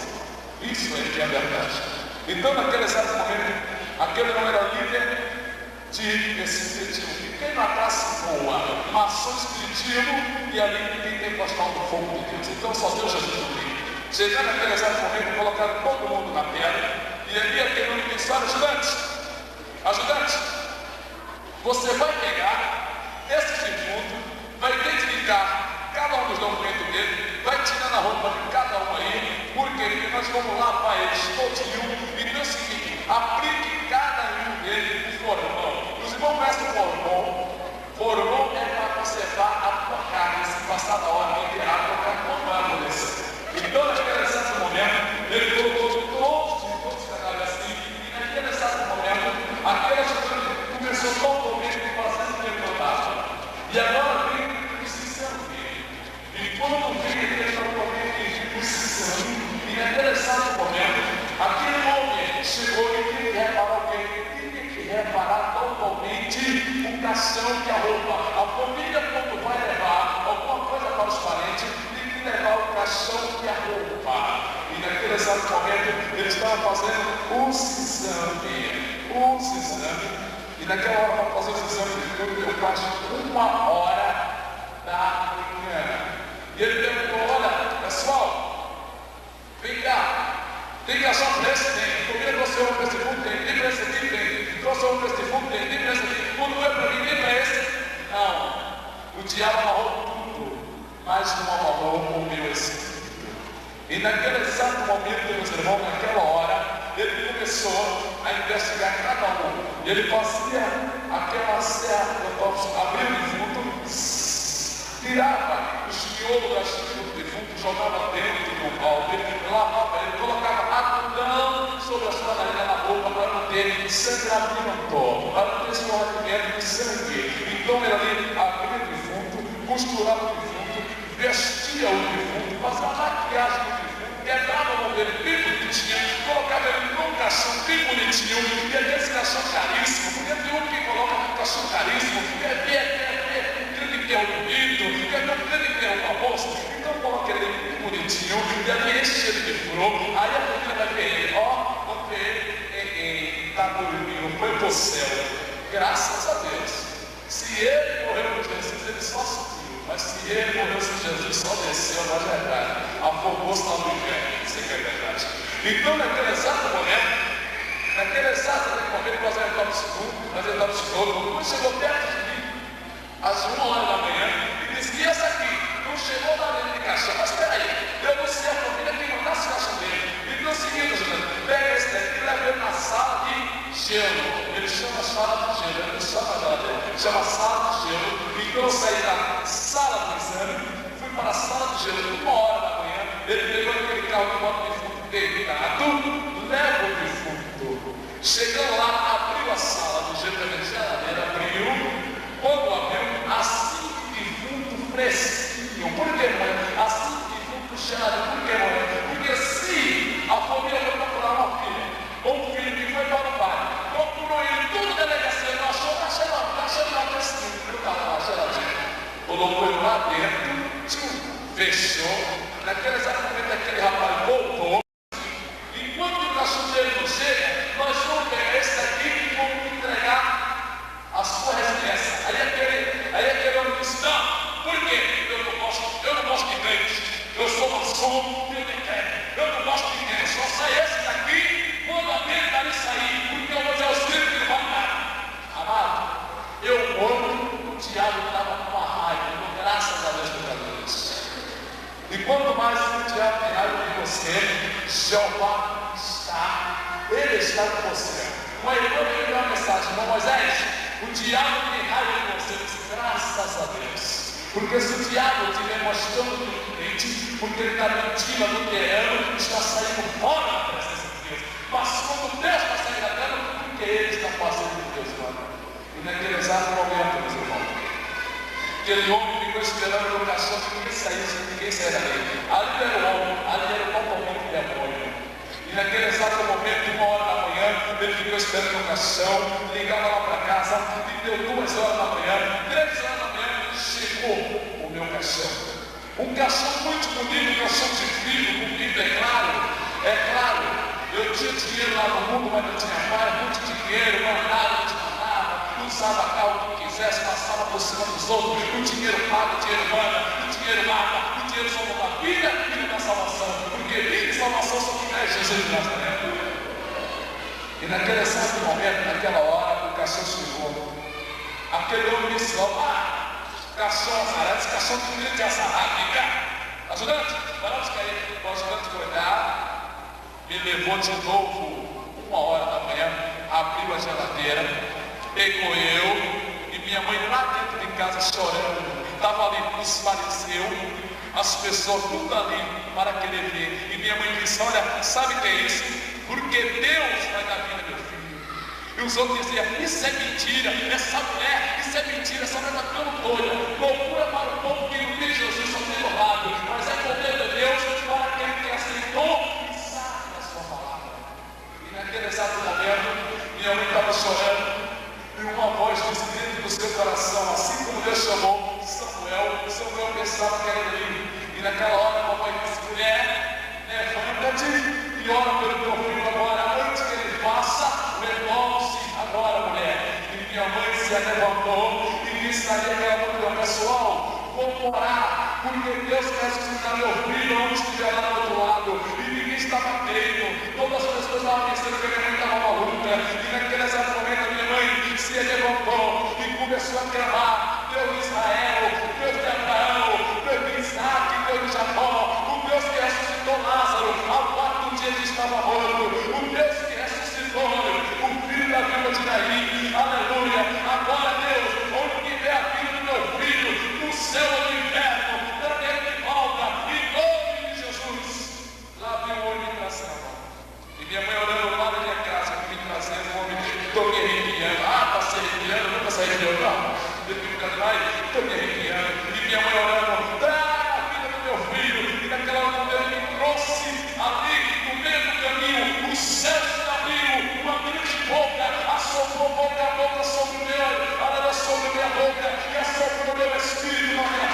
Isso é que é a verdade. Então, naquele exato momento, aquele não era líder de espiritismo. Quem matasse boa, maçom espiritismo e ali pentecostal do fogo de Deus. Então, só Deus Jesus no meio. Chegando naquele exato momento, colocaram todo mundo na pedra. E ali aquele homem disse: ajudante, você vai pegar esse defunto, vai identificar cada um dos documentos dele, vai tirando a roupa de cada um aí, porque nós vamos lavar eles todinho. E diz o seguinte: aplique cada um deles o formol. Os irmãos conhecem o formol? Formol é para conservar a tua carne, se passar da hora de enterrar, a tua carne não vai acontecer. Então, naquele exato momento, ele colocou todos os cadáveres assim, e naquele exato momento, aquela gente começou totalmente a fazer o levantar. E agora vem o sincero dele. E quando vem ele totalmente o sincero, e naquele exato momento, aquele homem chegou e teve que reparar o quê? Teve que reparar totalmente o caixão e a roupa. A família, quando vai levar alguma coisa para os parentes, tem que levar o caixão e a roupa. E naquele exato momento, eles estavam fazendo os exames. E naquela hora, para fazer os exames de tudo, deu quase 1 hora da manhã. E ele perguntou: olha, pessoal, vem cá, tem que achar um preço? Tem. Comida trouxe um preço de fundo? Tem preço aqui? Tem. Trouxe um preço de fundo? Tem preço aqui. Quando é para mim, tem preço? Não. O diabo amarrou tudo, mas não amarrou o meu espírito. E naquele exato momento, meus irmãos, naquela hora, ele começou a investigar cada um. Ele fazia aquela serra, abria o defunto, tirava os miolos das tripas do defunto, jogava dentro do balde, lavava ele, colocava algodão sobre a sua narina na boca para não ter sangramento, para não ter escorrimento de sangue. Então ele ali abria o defunto, costurava o defunto, vestia o defunto, fazia a maquiagem do defunto, quebrava a mão dele bem bonitinho, colocava ele num caixão bem bonitinho, e aquele caixão caríssimo, porque tem um que coloca um caixão caríssimo, que é o bonito, que é o famoso, então coloca ele bem bonitinho, e ali enche ele de flor. Aí a família vai ver ele: ó, porque está dormindo, foi pro céu, graças a Deus. Se ele morreu por Jesus, ele só subiu, mas se ele morreu por Jesus, só desceu, na verdade, afogou-se lá no inferno. Isso é verdade. Então, naquele exato momento, nós entramos segundo, quando chegou perto de mim, às 1 hora da manhã, e disse: e esse aqui não chegou na linha de caixão? Mas espera aí, eu não sei a família que mandasse o caixão dele. E no seguinte, pega esse daqui e leva ele na sala de gelo. Ele chama a sala de gelo, ele chama sala de gelo. Então eu saí da Jesus, 1h da manhã, ele pegou aquele carro com o defunto deitado, leva o defunto. Chegando lá, abriu a sala do jeito que a geladeira abriu. Quando abriu, assim que defunto fresquinho. Por que, mãe? Assim que defunto cheirado. Por que, mãe? Porque se a família foi procurar uma filha, ou um filho que foi para o pai, procurou ele, tudo delegacia, não achou, está cheirado fresquinho. Não estava lá, cheiradinho. Colocou ele lá dentro, fechou. Naquele exato momento, aquele rapaz voltou. Enquanto o caçuleiro não chega, nós vamos pegar esse aqui e vamos entregar a sua residência. Aí aquele homem disse: não, por quê? Eu não gosto de crente. Eu sou maçom e eu nem quero. Eu não gosto de crente. Só sai esse daqui quando a dele dali sair, porque eu vou dizer aos crentes que não vai nada. Amado, eu amo. O diabo estava com uma raiva, graças a Deus por causa disso. E quanto mais o diabo tem raiva de você, Jeová está, ele está com você. Uma irmã me deu uma mensagem: irmão Moisés, o diabo tem raiva de você. Disse, graças a Deus. Porque se o diabo estiver mostrando que o crente, porque ele está mentindo, adulterando, está saindo fora da presença de Deus. Mas quando Deus está saindo da terra, porque ele está fazendo com Deus, mano. E naquele exato momento, meus irmãos, aquele homem ficou esperando no caixão que ninguém saísse dali. Ali era o homem, ali era totalmente demônio. E naquele exato momento, 1h da manhã, ele ficou esperando no caixão, ligava lá para casa, e deu 2h da manhã, 3h da manhã, chegou o meu caixão. Um caixão muito bonito, um caixão de vidro, bonito, é claro, eu tinha dinheiro lá no mundo, mas não tinha pai, muito dinheiro, guardado, usava carro que quisesse, passava por cima dos outros, o dinheiro paga, o dinheiro manda, o dinheiro mata, o dinheiro só não dá vida e não dá salvação, porque vida e salvação só quem é Jesus de Nazaré. E naquele exato momento, naquela hora, o caixão chegou. Aquele homem disse: caixão azarado, esse caixão que nem tinha azarado, vem cá, ajudante, paramos que aí, o ajudante foi lá, me levou de novo, 1h da manhã, abriu a geladeira, pegou eu e minha mãe lá dentro de casa chorando. Estava ali, nos fariseu, as pessoas tudo ali para querer ver. E minha mãe disse: olha, sabe o que é isso? Porque Deus vai dar vida, meu filho. E os outros diziam: isso é mentira, essa mulher, isso é mentira, essa mulher está ficando doida. Loucura para o povo que não tem Jesus só tem honrado, mas é poder de Deus para aquele que aceitou e sabe a sua palavra. E naquele exato momento, minha mãe estava chorando. E uma voz disse dentro do seu coração, assim como Deus chamou Samuel pensava que era ele. E naquela hora a mamãe disse: mulher, levanta-te e ora pelo teu filho agora, antes que ele faça, levante-se agora, mulher. E minha mãe se levantou e disse naquela mulher: pessoal, vou orar, porque Deus quer ressuscitar meu filho onde estiver lá do outro lado. E ninguém estava crendo, todas as pessoas estavam pensando que a minha mãe estava maluca. E naquele exato momento a minha mãe se levantou e começou a clamar: Deus de Israel, Deus de Abraão, Deus de Isaac, Deus de Jacó, o Deus que ressuscitou Lázaro ao 4 dias que estava morto, o Deus que ressuscitou o filho da viúva de Naim, aleluia. Agora, Deus, onde tiver a vida do meu filho, no céu ou no inferno, traga ele de volta, em nome de Jesus. Lá vi o homem trazendo a mão, e minha mãe orando lá na minha casa, me trazendo o homem, estou me arrepiando. Está se arrepiando, nunca se arrepiou, não. Eu fico ficando mais, estou me arrepiando. E minha mãe orando: traga a vida do meu filho. E naquela hora, quando ele me trouxe ali, no meio do caminho, o céu se abriu, uma grande boca assoprou boca a boca sobre o meu, aleluia, sobre a minha boca, e assoprou o meu espírito na minha.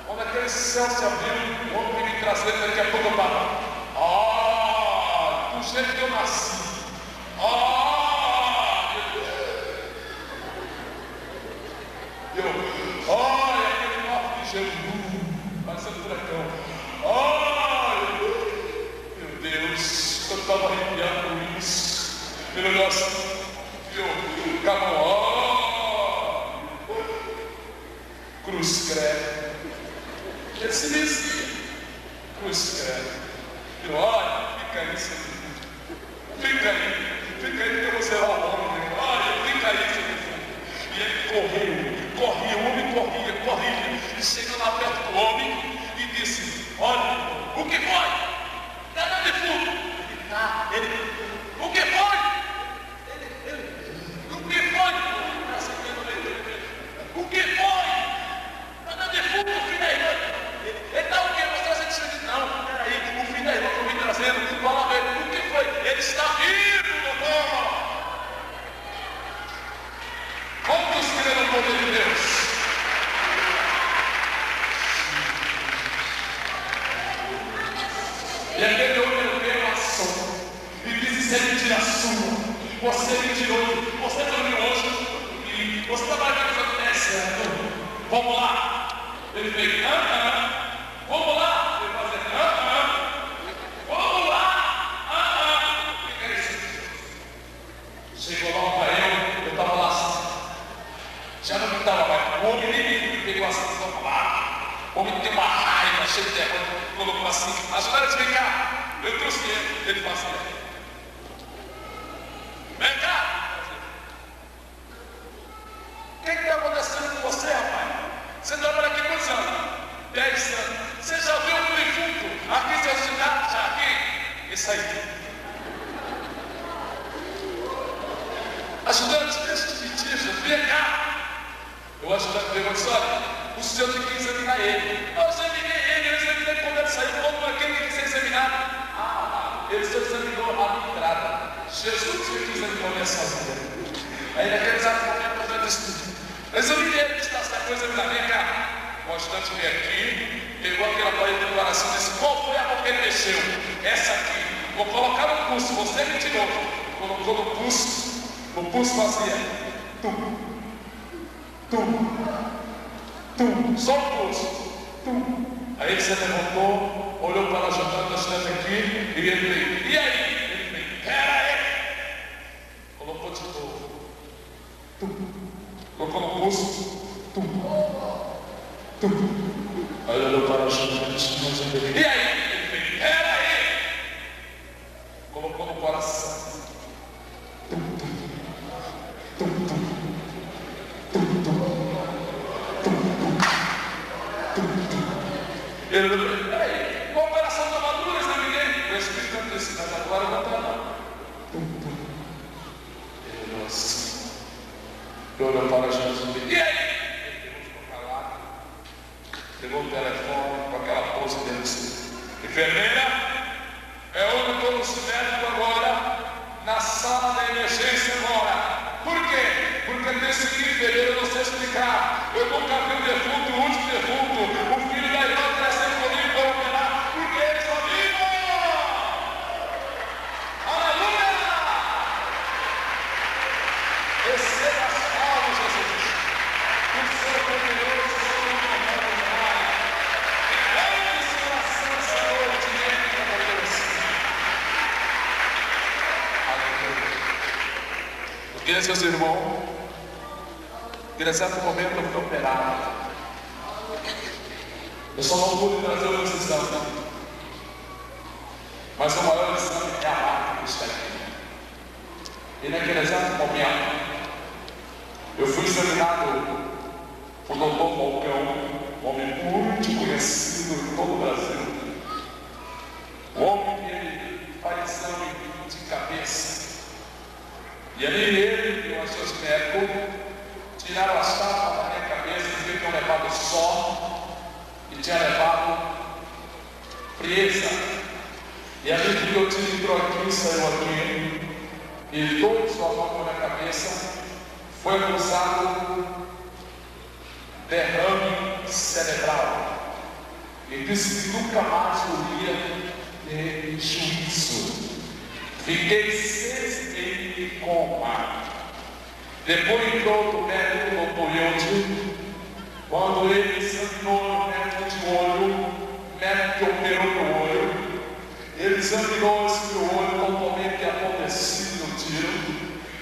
Quando aquele céu se abriu, o homem me trazendo, daqui a pouco eu estava: do jeito que eu nasci. Olha aquele nome de Jesus, parecendo furacão. Meu Deus, eu estava arrepiado com isso. Ele olhou assim, viu? Cruz credo. Ele se dizia: cruz credo. Eu, olha, fica aí, Senhor. Fica aí, porque você vai ao homem. Olha, fica aí, Senhor. E ele corria, o homem corria, e chega lá Você é mentiroso. Você dormiu hoje. E você trabalha com a coisa 10 certo. Vamos lá. Ele fez, vamos lá. Ele fazia, vamos lá. O que é isso? Chegou lá para eu estava lá assim. Já não estava mais. O homem nem pegou assim, vamos lá. O homem tem uma raiva, cheio de terra. Colocou assim, ajudaram a vem cá. Eu trouxe ele. Ele faz assim. Vem cá! O que está acontecendo com você, rapaz? Você trabalha aqui quantos anos? 10 anos. Você já viu um defunto aqui, seu cidade, já aqui? Isso aí. Ajudante, deixa de mentir, vem cá. O ajudante perguntou, olha, o senhor tem que examinar ele. Eu examinei ele, eu examinei quando ele saiu, como aquele que tem que ser examinado. Ele só examinou a minha entrada. Jesus foi que examinou a minha saúde. Aí naquele exato momento eu disse, eu examinei ele, está certo, eu examinar, vem cá. O ajudante veio aqui, pegou aquela parede do coração e disse, qual foi a mão que ele mexeu? Essa aqui. Vou colocar no pulso, você me tirou. Colocou no pulso fazia. Só o pulso. Aí ele se levantou, olhou para o ajudante aqui e ele veio. E aí? Ele veio, pera aí. Colocou de novo. Colocou no pulso. Aí ele olhou para o ajudante e aí? Ele veio, pera aí. Colocou no coração. Ele olhou, peraí, qual operação da madura, examinei? O Espírito Santo disse, mas agora não está não. Ele olhou assim, olhou para Jesus e aí? Ele ficou calado, pegou o telefone com aquela pose dele assim, enfermeira, é onde eu estou no cinético agora, na sala da emergência agora. Por quê? Porque nesse fevereiro eu não sei explicar. Eu nunca vi um defunto, o último defunto, o filho da irmã crescendo comigo para operar, porque eles são vivos! Aleluia! Receba as palmas, Jesus. O seu poderoso, o seu poderoso Pai. Grande oração essa noite, dentro da cabeça. Aleluia. Porque, seus irmãos, nesse exato momento eu fui operado. Eu só não pude trazer o exame, mas o maior exame é a marca que está aqui. E naquele exato momento, eu fui examinado por Dr. Falcão, um homem muito conhecido em todo o Brasil. Um homem que ele faz exame de cabeça. E ali ele e os seus médicos tiraram as tapas da minha cabeça e tinham levado sol e tinha levado frieza. E a gente que eu tive entrou aqui, saiu aqui, e todos os mão na minha cabeça, foi acusado derrame cerebral. E disse que nunca mais eu ia ter juízo. Fiquei 6 meses em coma. Depois entrou o médico, o doutor Yonti, quando ele examinou o médico de olho, o médico que operou no olho, ele examinou esse meu olho totalmente amolecido no tiro,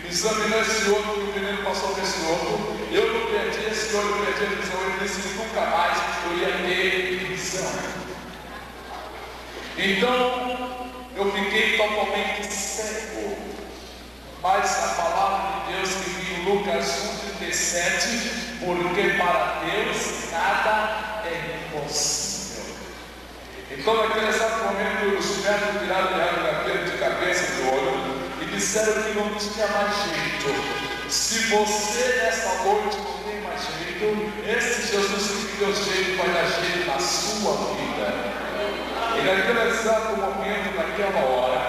examinou esse olho que o veneno passou nesse outro, eu não perdi esse olho, perdi a visão, ele disse que nunca mais eu ia ter visão. Então, eu fiquei totalmente cego. Mas a palavra de Deus que vi em Lucas 1,37, porque para Deus nada é impossível. Então naquele exato momento os médicos tiraram a radiografia de cabeça do olho e disseram que não tinha mais jeito. Se você nessa noite não tem mais jeito, esse Jesus que deu jeito vai dar jeito na sua vida. E naquele exato momento, naquela hora,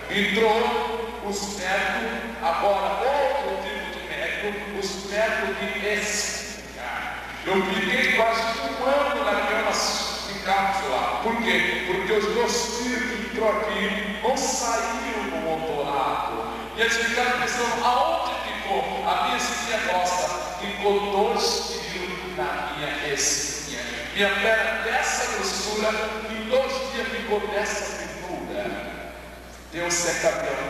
entrou os médicos, agora outro tipo de médico, os médicos de explicar. Eu fiquei quase 1 ano na cama de cápsula. Por quê? Porque os meus filhos que entrou aqui não saíram do doutorado. E eles ficaram pensando, aonde ficou a minha espinha grossa? Ficou 2 quilos na minha espinha. Minha perna dessa grossura, em 2 dias ficou dessa finura. Deus é campeão.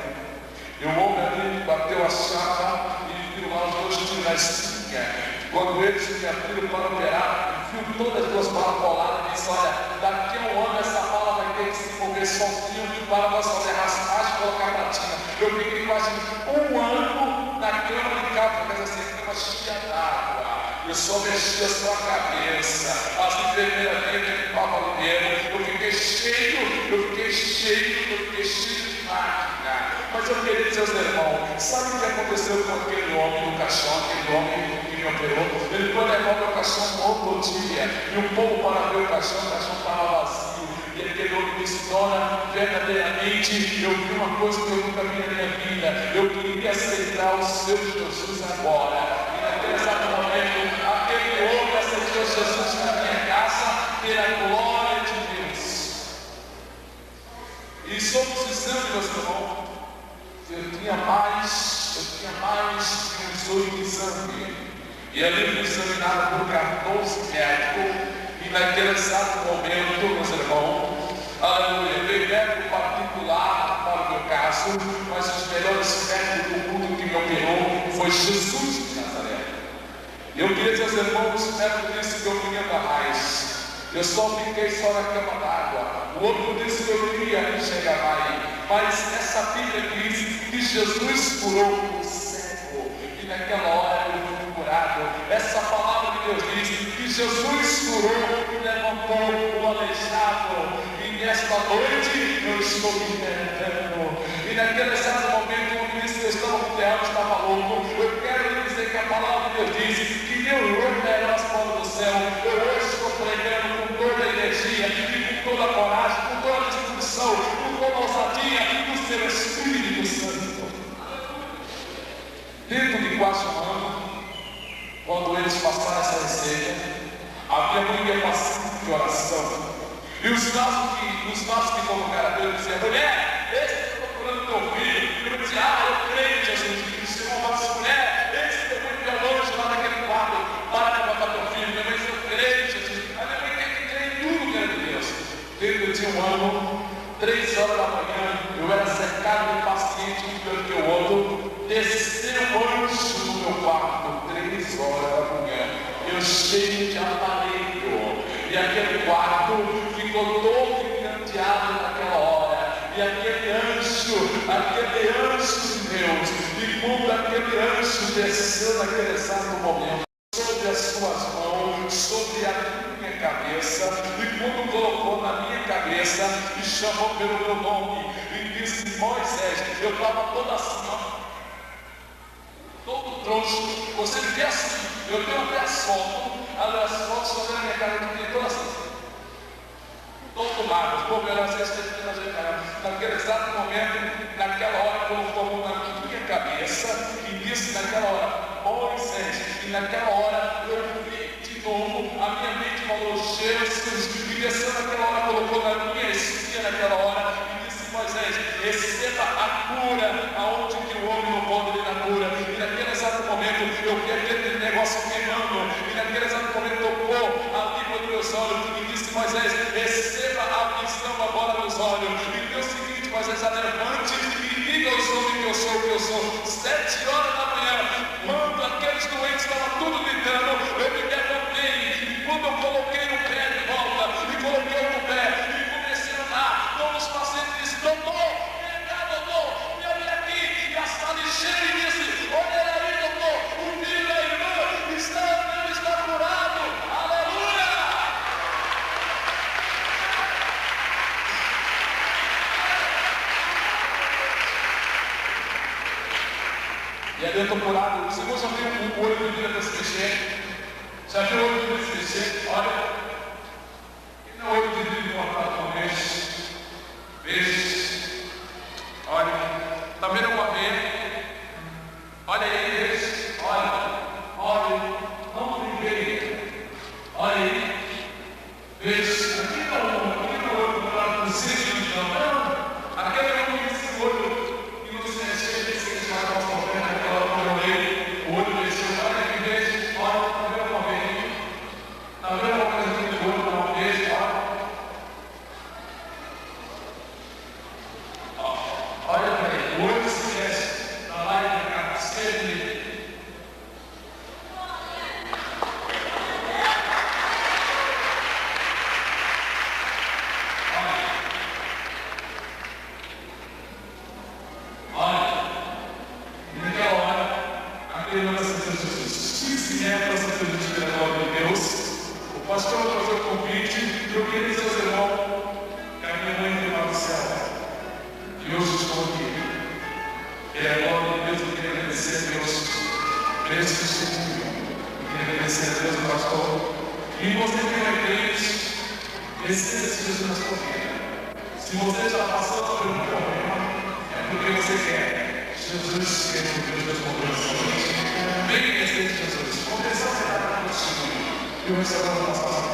E o homem ali bateu a chapa e viu lá os 2 tiros na espinha. Quando eles me abriram para operar, viu todas as 2 balas coladas e disse, olha, daqui a 1 ano essa bala vai ter que se mover sozinho para nós fazer raspagem e colocar platina. Eu fiquei quase 1 ano na cama de casa, mas assim, a cama cheia d'água. Eu só mexia só a cabeça. As enfermeiras vinham de papo primeiro. Eu fiquei cheio de máquina. Mas eu queria dizer aos irmãos, sabe o que aconteceu com aquele homem no caixão, aquele homem que me operou? Ele foi levar meu caixão no outro dia, e o povo para ver o caixão estava vazio. E aquele homem disse, dona, verdadeiramente eu vi uma coisa que eu nunca vi na minha vida. Eu queria aceitar o seu Jesus agora. E naquele exato momento, aquele homem aceitou Jesus na minha casa pela glória de Deus. E somos dizendo, meus irmãos, eu tinha mais de uns 8 exames. E ali fui examinado por 14 médicos. E naquele exato momento, meus irmãos, aleluia, veio médico particular para o meu caso, mas os melhores médicos do mundo que me operou foi Jesus de Nazaré. Eu queria dizer aos irmãos, o médico disse que eu não ia mais. Eu só fiquei só na cama d'água. O outro disse que eu não ia chegar mais. Mas essa Bíblia diz que Jesus curou o cego. E naquela hora eu fui curado. Essa palavra de Deus diz que Jesus curou e levantou o aleijado. E nesta noite eu estou me libertando. E naquele exato momento o ministro que estava no teatro estava louco. Eu quero lhe dizer que a palavra de Deus diz que Deus liberou as portas do céu. Eu hoje estou pregando com toda a energia e com toda a coragem, com toda a disposição, com toda a ousadia do seu Espírito Santo. Dentro de quase 1 ano, quando eles passaram essa receita, havia muita paciência de oração. E os nossos que colocaram a Deus diziam, mulher, esse que está procurando teu filho. Eu dizia, eu creio em Jesus. E o Senhor falou assim, mulher, esse que foi muito longe lá naquele quarto, para de matar teu filho. Minha mãe disse, eu creio em Jesus. A minha mãe tem que crer em tudo que era de Deus. Dentro de 1 ano, 3 horas da manhã, eu era cercado de paciente, um pelo que o outro, desceu um anjo no meu quarto, 3 horas da manhã, eu cheio de aparelho, e aquele quarto ficou todo encanteado naquela hora, e aquele anjo de Deus, e quando aquele anjo desceu naquele exato momento, sobre as suas mãos, sobre a minha cabeça, e quando colocou na minha cabeça, me chamou pelo meu nome, e disse, Moisés, eu estava todo assim, ó, todo troncho, você me vê assim, eu tenho até as fotos sobre a minha cara, eu tenho todas assim, todo magro, como eu às vezes naquele exato momento, naquela hora, colocou na minha cabeça, e disse naquela hora, Moisés, e naquela hora eu vi de novo, a minha mente falou Jesus, e desceu naquela hora, colocou na minha espinha naquela hora, e disse Moisés, receba a cura, aonde que o homem não pode vir na cura, e naquele exato momento eu vi aquele negócio queimando, e naquele exato momento tocou a língua dos meus olhos, e disse Moisés, receba a visão agora nos olhos, e deu o seguinte, Moisés, levante e diga aos homens que eu sou, 7 horas da manhã, quando aqueles doentes estavam tudo gritando, eu me levantei, e quando eu coloquei o pé de volta, e coloquei o pé, e comecei a andar, todos os pacientes disseram, doutor, vem cá, doutor, me olha aqui, e a sala cheia e disse, olha aí, doutor, o filho da irmã está curado, aleluia! E ali eu estou curado. Você já viu o olho do Bíblia se mexer? Já viu o olho do Bíblia se mexer? Olha. E não é o olho do Bíblia cortado com peixe. Olha. Está vendo uma veia? Olha aí, peixe. Olha. Não brinquei. Olha aí. Peixe. Aqui não é o olho do lado do centro de não. Aquele é o olho que não se mexer. pastor, eu vou fazer o convite. Eu queria dizer aos irmãos que a minha mãe veio lá do céu, que hoje estou aqui. E agora mesmo eu queria agradecer a Deus por esse testemunho. Eu queria agradecer a Deus, pastor. E você que não é crente, receba esse Jesus na sua vida. Se você está passando por um problema, é porque você quer. Jesus quer que Deus respondeu a sua vida. Venha e aceite Jesus. Começar a ser contigo. E o restaurante da nossa